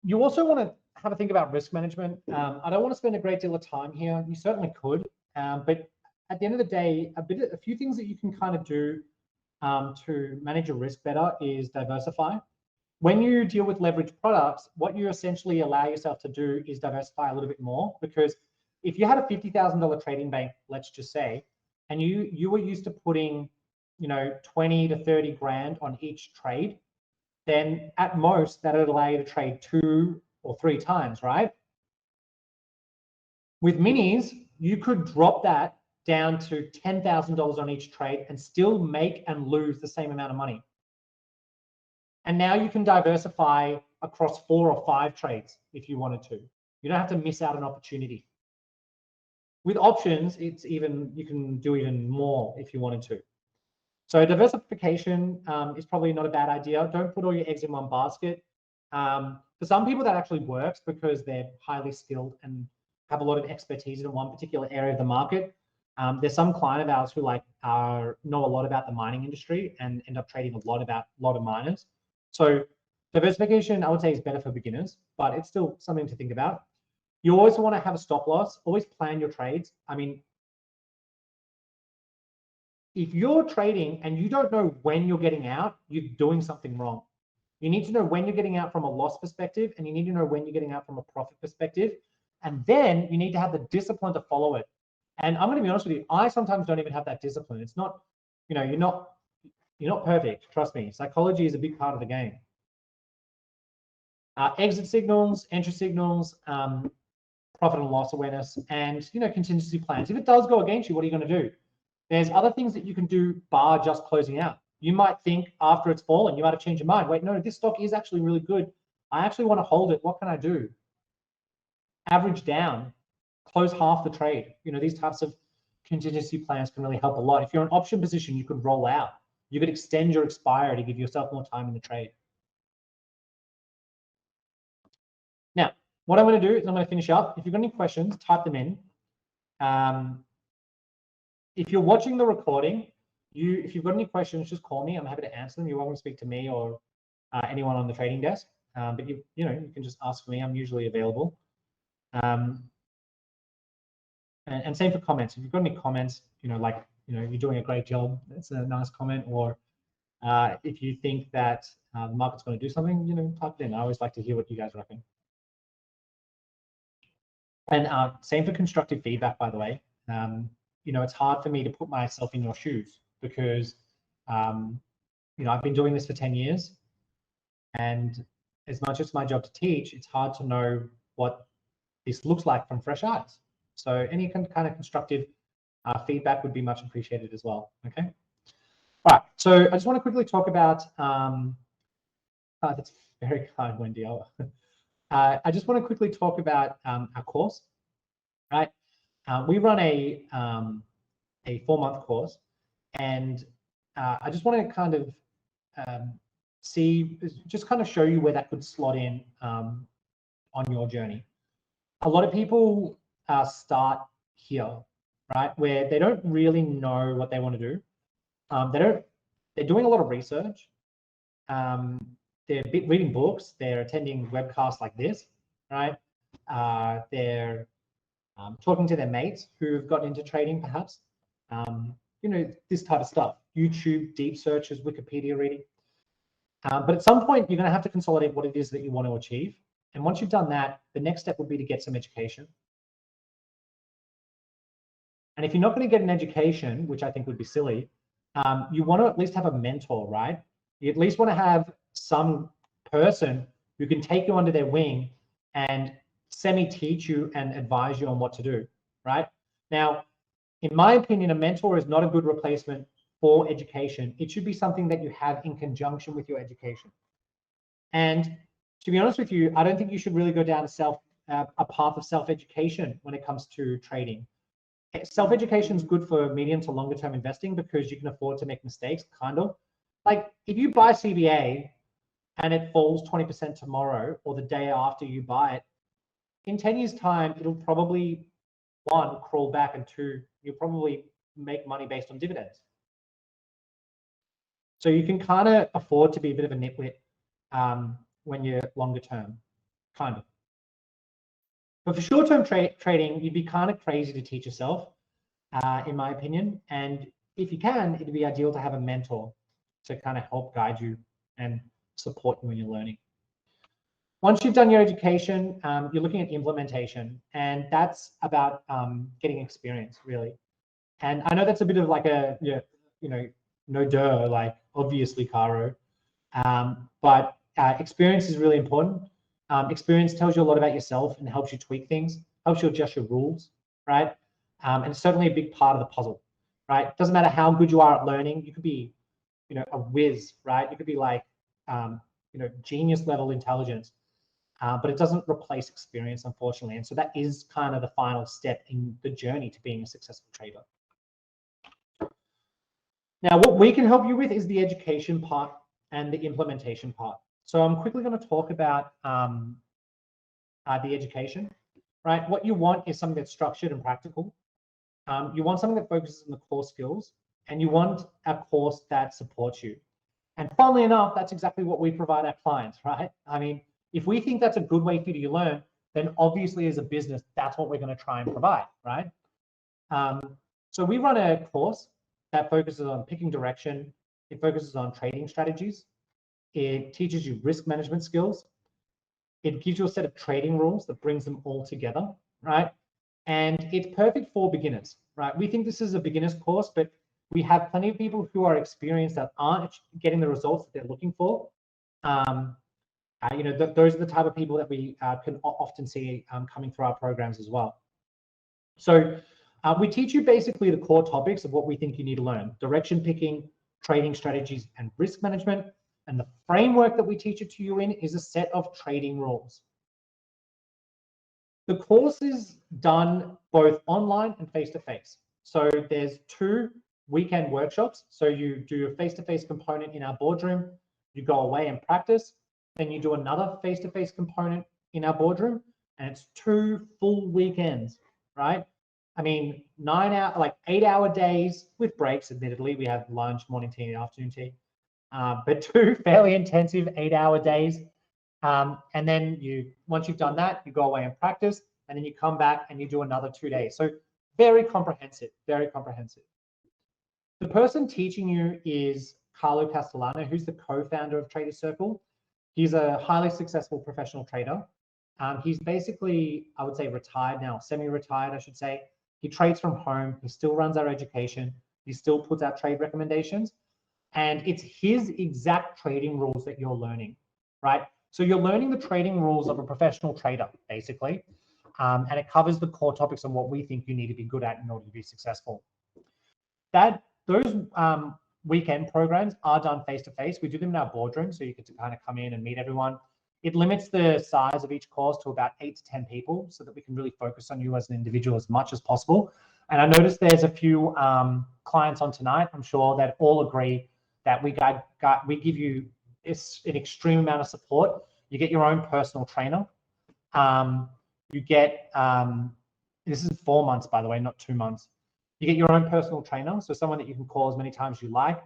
you also want to have a think about risk management. I don't want to spend a great deal of time here. You certainly could, but at the end of the day, a few things that you can kind of do to manage your risk better is diversify. When you deal with leveraged products, what you essentially allow yourself to do is diversify a little bit more, because if you had a $50,000 trading bank, let's just say, and you were used to putting, you know, 20 to 30 grand on each trade, then at most that would allow you to trade 2 or 3 times, right? With minis, you could drop that down to $10,000 on each trade and still make and lose the same amount of money. And now you can diversify across 4 or 5 trades if you wanted to. You don't have to miss out an opportunity. With options, it's even, you can do even more if you wanted to. So diversification is probably not a bad idea. Don't put all your eggs in one basket. For some people that actually works because they're highly skilled and have a lot of expertise in one particular area of the market. There's some client of ours who know a lot about the mining industry and end up trading a lot of miners. So diversification, I would say, is better for beginners, but it's still something to think about. You always want to have a stop loss. Always plan your trades. I mean, if you're trading and you don't know when you're getting out, you're doing something wrong. You need to know when you're getting out from a loss perspective, and you need to know when you're getting out from a profit perspective. And then you need to have the discipline to follow it. And I'm going to be honest with you, I sometimes don't even have that discipline. It's not, you're not perfect. Trust me. Psychology is a big part of the game. Exit signals, entry signals, profit and loss awareness, and contingency plans. If it does go against you, what are you going to do? There's other things that you can do bar just closing out. You might think after it's fallen, you might have changed your mind. Wait, no, this stock is actually really good. I actually want to hold it. What can I do? Average down, close half the trade. These types of contingency plans can really help a lot. If you're in option position, you could roll out. You could extend your expiry to give yourself more time in the trade. Now, what I'm going to do is I'm going to finish up. If you've got any questions, type them in. If you're watching the recording, if you've got any questions, just call me. I'm happy to answer them. You're welcome to speak to me or anyone on the trading desk. But you can just ask me. I'm usually available. And same for comments. If you've got any comments, you're doing a great job, that's a nice comment. Or if you think that the market's going to do something, type it in. I always like to hear what you guys reckon. And same for constructive feedback, by the way. It's hard for me to put myself in your shoes because, I've been doing this for 10 years. And as much as it's my job to teach, it's hard to know what this looks like from fresh eyes. So any kind of constructive feedback would be much appreciated as well, okay? All right, so I just want to quickly talk about, that's very kind, Wendy. I just want to quickly talk about our course, right? We run a 4-month course, and I just want to kind of show you where that could slot in on your journey. A lot of people start here, right, where they don't really know what they want to do. They're doing a lot of research. They're reading books. They're attending webcasts like this, right? They're talking to their mates who've gotten into trading, perhaps. This type of stuff. YouTube, deep searches, Wikipedia reading. But at some point, you're going to have to consolidate what it is that you want to achieve. And once you've done that, the next step would be to get some education. And if you're not going to get an education, which I think would be silly, you want to at least have a mentor, right? You at least want to have some person who can take you under their wing and semi-teach you and advise you on what to do, right? Now, in my opinion, a mentor is not a good replacement for education. It should be something that you have in conjunction with your education. And to be honest with you, I don't think you should really go down a path of self-education when it comes to trading. Self-education is good for medium to longer term investing because you can afford to make mistakes, kind of. Like if you buy CBA and it falls 20% tomorrow or the day after you buy it, in 10 years time, it'll probably, 1, crawl back, and 2, you'll probably make money based on dividends. So you can kind of afford to be a bit of a nitwit when you're longer term, kind of. But for short-term trading, you'd be kind of crazy to teach yourself, in my opinion. And if you can, it'd be ideal to have a mentor to kind of help guide you and support you when you're learning. Once you've done your education, you're looking at implementation, and that's about getting experience, really. And I know that's a bit of like a, no duh, like obviously, Karo, but experience is really important. Experience tells you a lot about yourself and helps you tweak things, helps you adjust your rules, right? And it's certainly a big part of the puzzle, right? It doesn't matter how good you are at learning. You could be, a whiz, right? You could be like, genius level intelligence, but it doesn't replace experience, unfortunately. And so that is kind of the final step in the journey to being a successful trader. Now, what we can help you with is the education part and the implementation part. So I'm quickly going to talk about the education, right? What you want is something that's structured and practical. You want something that focuses on the core skills, and you want a course that supports you. And funnily enough, that's exactly what we provide our clients, right? I mean, if we think that's a good way for you to learn, then obviously as a business, that's what we're going to try and provide, right? So we run a course that focuses on picking direction. It focuses on trading strategies. It teaches you risk management skills. It gives you a set of trading rules that brings them all together, right? And it's perfect for beginners, right? We think this is a beginner's course, but we have plenty of people who are experienced that aren't getting the results that they're looking for. Those are the type of people that we can often see coming through our programs as well. So we teach you basically the core topics of what we think you need to learn: direction picking, trading strategies, and risk management. And the framework that we teach it to you in is a set of trading rules. The course is done both online and face-to-face. So there's 2 weekend workshops. So you do a face-to-face component in our boardroom, you go away and practice, then you do another face-to-face component in our boardroom, and it's 2 full weekends, right? I mean, 8-hour days with breaks. Admittedly, we have lunch, morning tea, and afternoon tea, but 2 fairly intensive 8-hour days. And then once you've done that, you go away and practice, and then you come back and you do another 2 days. So very comprehensive, very comprehensive. The person teaching you is Carlo Castellano, who's the co-founder of Trader Circle. He's a highly successful professional trader. He's basically, I would say, retired now, semi-retired, I should say. He trades from home. He still runs our education. He still puts out trade recommendations. And it's his exact trading rules that you're learning, right? So you're learning the trading rules of a professional trader, basically. And it covers the core topics on what we think you need to be good at in order to be successful. Those weekend programs are done face-to-face. We do them in our boardroom, so you get to kind of come in and meet everyone. It limits the size of each course to about 8 to 10 people so that we can really focus on you as an individual as much as possible. And I noticed there's a few clients on tonight. I'm sure that all agree that we give you an extreme amount of support. You get your own personal trainer. You get, this is 4 months, by the way, not 2 months. You get your own personal trainer, so someone that you can call as many times as you like.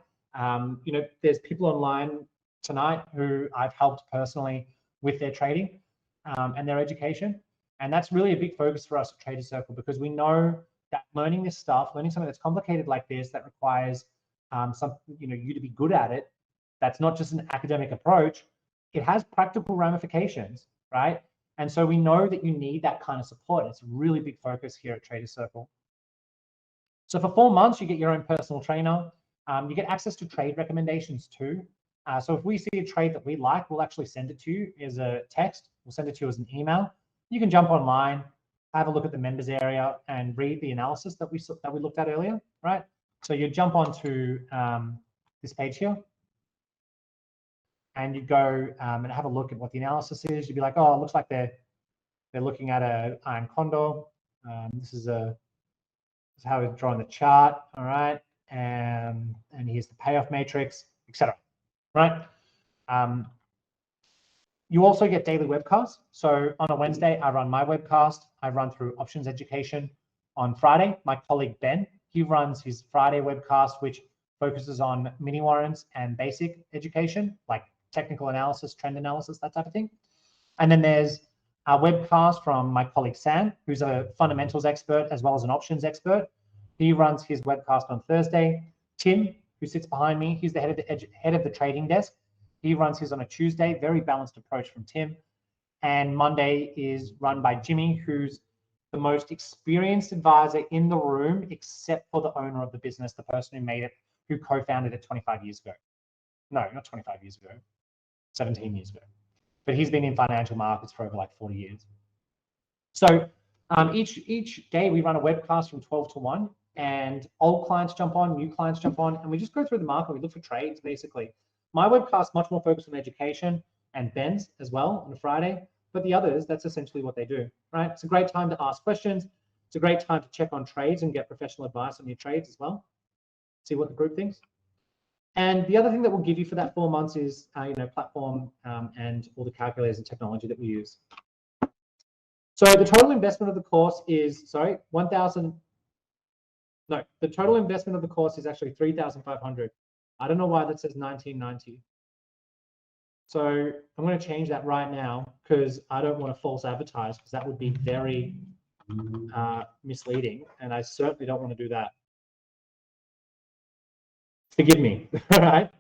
There's people online tonight who I've helped personally with their trading and their education. And that's really a big focus for us at Trader Circle, because we know that learning this stuff, learning something that's complicated like this, that requires you to be good at it, that's not just an academic approach, it has practical ramifications, right? And so we know that you need that kind of support. It's a really big focus here at Trader Circle. So for 4 months, you get your own personal trainer. You get access to trade recommendations too. So if we see a trade that we like, we'll actually send it to you as a text. We'll send it to you as an email. You can jump online, have a look at the members area, and read the analysis that we looked at earlier, right? So you jump onto this page here, and you go and have a look at what the analysis is. You'd be like, oh, it looks like they're looking at a iron condor. This is how we're drawing the chart, all right? And here's the payoff matrix, etc. Right? You also get daily webcasts. So on a Wednesday, I run my webcast. I run through options education. On Friday, my colleague Ben, he runs his Friday webcast, which focuses on mini warrants and basic education, like technical analysis, trend analysis, that type of thing. And then there's a webcast from my colleague Sam, who's a fundamentals expert as well as an options expert. He runs his webcast on Thursday. Tim, who sits behind me, he's the head of the trading desk. He runs his on a Tuesday. Very balanced approach from Tim. And Monday is run by Jimmy, who's the most experienced advisor in the room, except for the owner of the business, the person who made it, who co-founded it 25 years ago. No, not 25 years ago, 17 years ago. But he's been in financial markets for over like 40 years. So each day we run a webcast from 12 to 1, and old clients jump on, new clients jump on, and we just go through the market. We look for trades, basically. My webcast much more focused on education, and Ben's as well on a Friday. But the others, that's essentially what they do, right? It's a great time to ask questions. It's a great time to check on trades and get professional advice on your trades as well. See what the group thinks. And the other thing that we'll give you for that 4 months is, platform and all the calculators and technology that we use. So the total investment of the course is, the total investment of the course is actually $3,500. I don't know why that says $1,990. So I'm going to change that right now because I don't want to false advertise, because that would be very misleading, and I certainly don't want to do that. Forgive me. All right.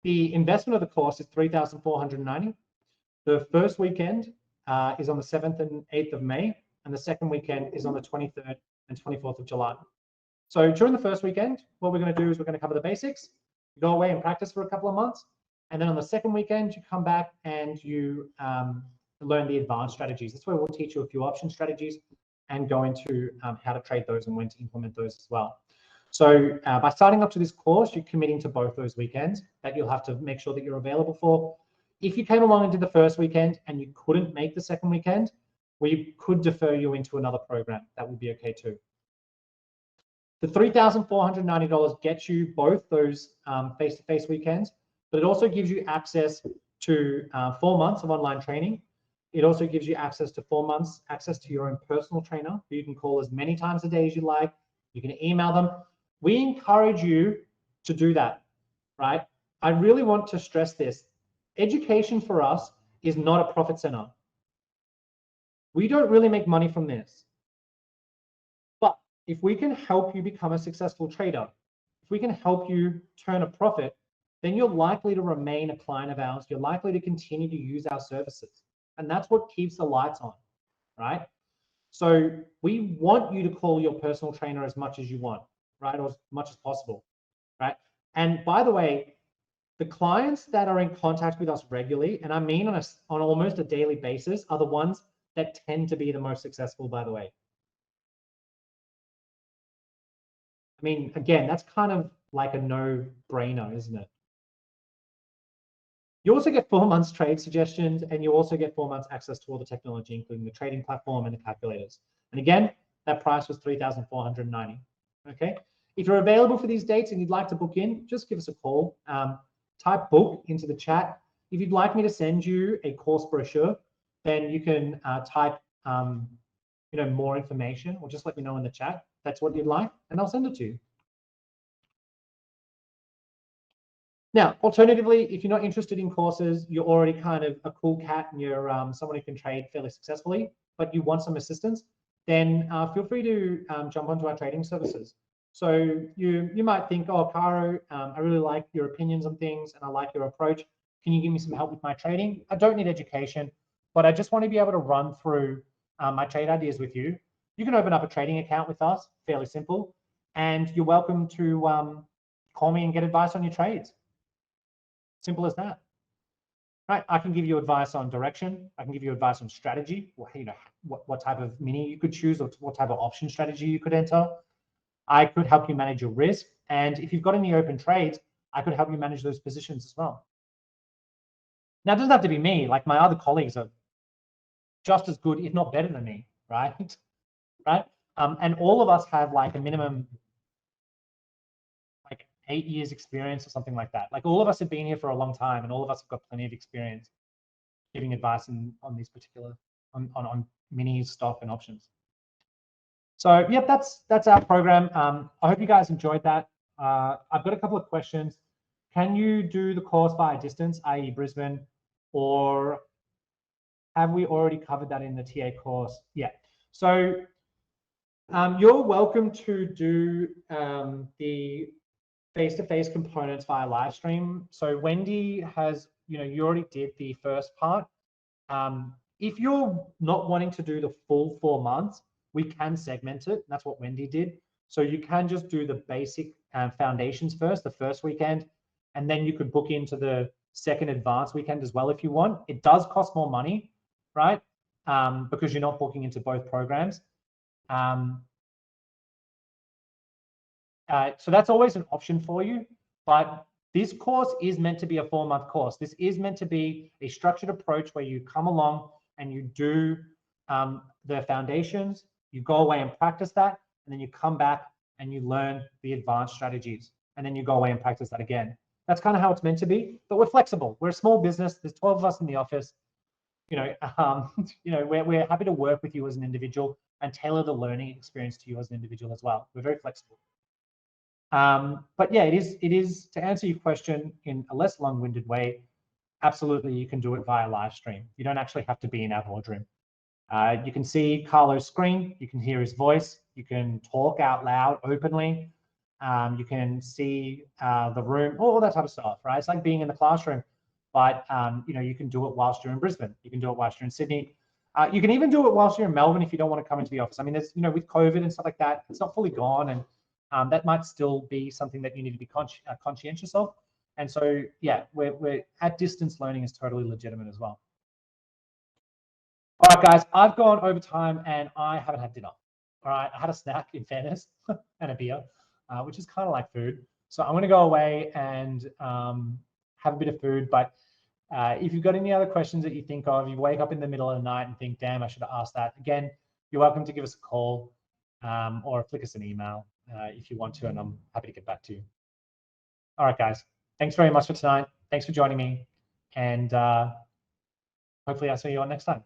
The investment of the course is $3,490. The first weekend is on the 7th and 8th of May, and the second weekend is on the 23rd and 24th of July. So during the first weekend, what we're going to do is we're going to cover the basics, go away and practice for a couple of months, and then on the second weekend, you come back and you learn the advanced strategies. That's where we'll teach you a few option strategies and go into how to trade those and when to implement those as well. So by signing up to this course, you're committing to both those weekends that you'll have to make sure that you're available for. If you came along and did the first weekend and you couldn't make the second weekend, we could defer you into another program. That would be okay too. The $3,490 gets you both those face-to-face weekends, but it also gives you access to 4 months of online training. It also gives you access to 4 months, access to your own personal trainer, who you can call as many times a day as you like. You can email them. We encourage you to do that, right? I really want to stress this. Education for us is not a profit center. We don't really make money from this. But if we can help you become a successful trader, if we can help you turn a profit, then you're likely to remain a client of ours. You're likely to continue to use our services. And that's what keeps the lights on, right? So we want you to call your personal trainer as much as you want, right? Or as much as possible, right? And by the way, the clients that are in contact with us regularly, and I mean on almost a daily basis, are the ones that tend to be the most successful, by the way. I mean, again, that's kind of like a no-brainer, isn't it? You also get 4 months trade suggestions, and you also get 4 months access to all the technology, including the trading platform and the calculators. And again, that price was $3,490. Okay. If you're available for these dates and you'd like to book in, just give us a call. Type book into the chat. If you'd like me to send you a course brochure, then you can type more information, or just let me know in the chat. That's what you'd like, and I'll send it to you. Now, alternatively, if you're not interested in courses, you're already kind of a cool cat and you're someone who can trade fairly successfully, but you want some assistance, then feel free to jump onto our trading services. So you might think, oh, Karo, I really like your opinions on things and I like your approach. Can you give me some help with my trading? I don't need education, but I just want to be able to run through my trade ideas with you. You can open up a trading account with us, fairly simple, and you're welcome to call me and get advice on your trades. Simple as that. Right? I can give you advice on direction. I can give you advice on strategy. What type of mini you could choose, or what type of option strategy you could enter. I could help you manage your risk. And if you've got any open trades, I could help you manage those positions as well. Now, it doesn't have to be me. Like, my other colleagues are just as good, if not better than me, right? Right? And all of us have like a minimum 8 years experience or something like that. Like, all of us have been here for a long time, and all of us have got plenty of experience giving advice on these particular on mini, stock, and options. So yeah, that's our program. I hope you guys enjoyed that. I've got a couple of questions. Can you do the course via distance, i.e. Brisbane, or have we already covered that in the TA course? Yeah. So you're welcome to do the face-to-face components via live stream. So Wendy has, you already did the first part. If you're not wanting to do the full 4 months, we can segment it. That's what Wendy did. So you can just do the basic foundations first, the first weekend, and then you could book into the second advanced weekend as well if you want. It does cost more money, right? Because you're not booking into both programs. So that's always an option for you, but this course is meant to be a 4-month course. This is meant to be a structured approach where you come along and you do the foundations, you go away and practice that, and then you come back and you learn the advanced strategies, and then you go away and practice that again. That's kind of how it's meant to be, but we're flexible. We're a small business. There's 12 of us in the office. We're happy to work with you as an individual and tailor the learning experience to you as an individual as well. We're very flexible. But yeah, it is to answer your question in a less long-winded way. Absolutely, you can do it via live stream. You don't actually have to be in our boardroom. You can see Carlo's screen. You can hear his voice. You can talk out loud openly. You can see the room, all that type of stuff, right? It's like being in the classroom, but you know, you can do it whilst you're in Brisbane. You can do it whilst you're in Sydney. You can even do it whilst you're in Melbourne if you don't want to come into the office. I mean, there's, you know, with COVID and stuff like that, it's not fully gone, and that might still be something that you need to be conscientious of. And so, yeah, we're at distance learning is totally legitimate as well. All right, guys, I've gone over time and I haven't had dinner. All right, I had a snack, in fairness, and a beer, which is kind of like food. So I'm going to go away and have a bit of food. But if you've got any other questions that you think of, you wake up in the middle of the night and think, damn, I should have asked that. Again, you're welcome to give us a call or flick us an email if you want to, and I'm happy to get back to you. All right, guys, thanks very much for tonight. Thanks for joining me. And hopefully I'll see you on next time.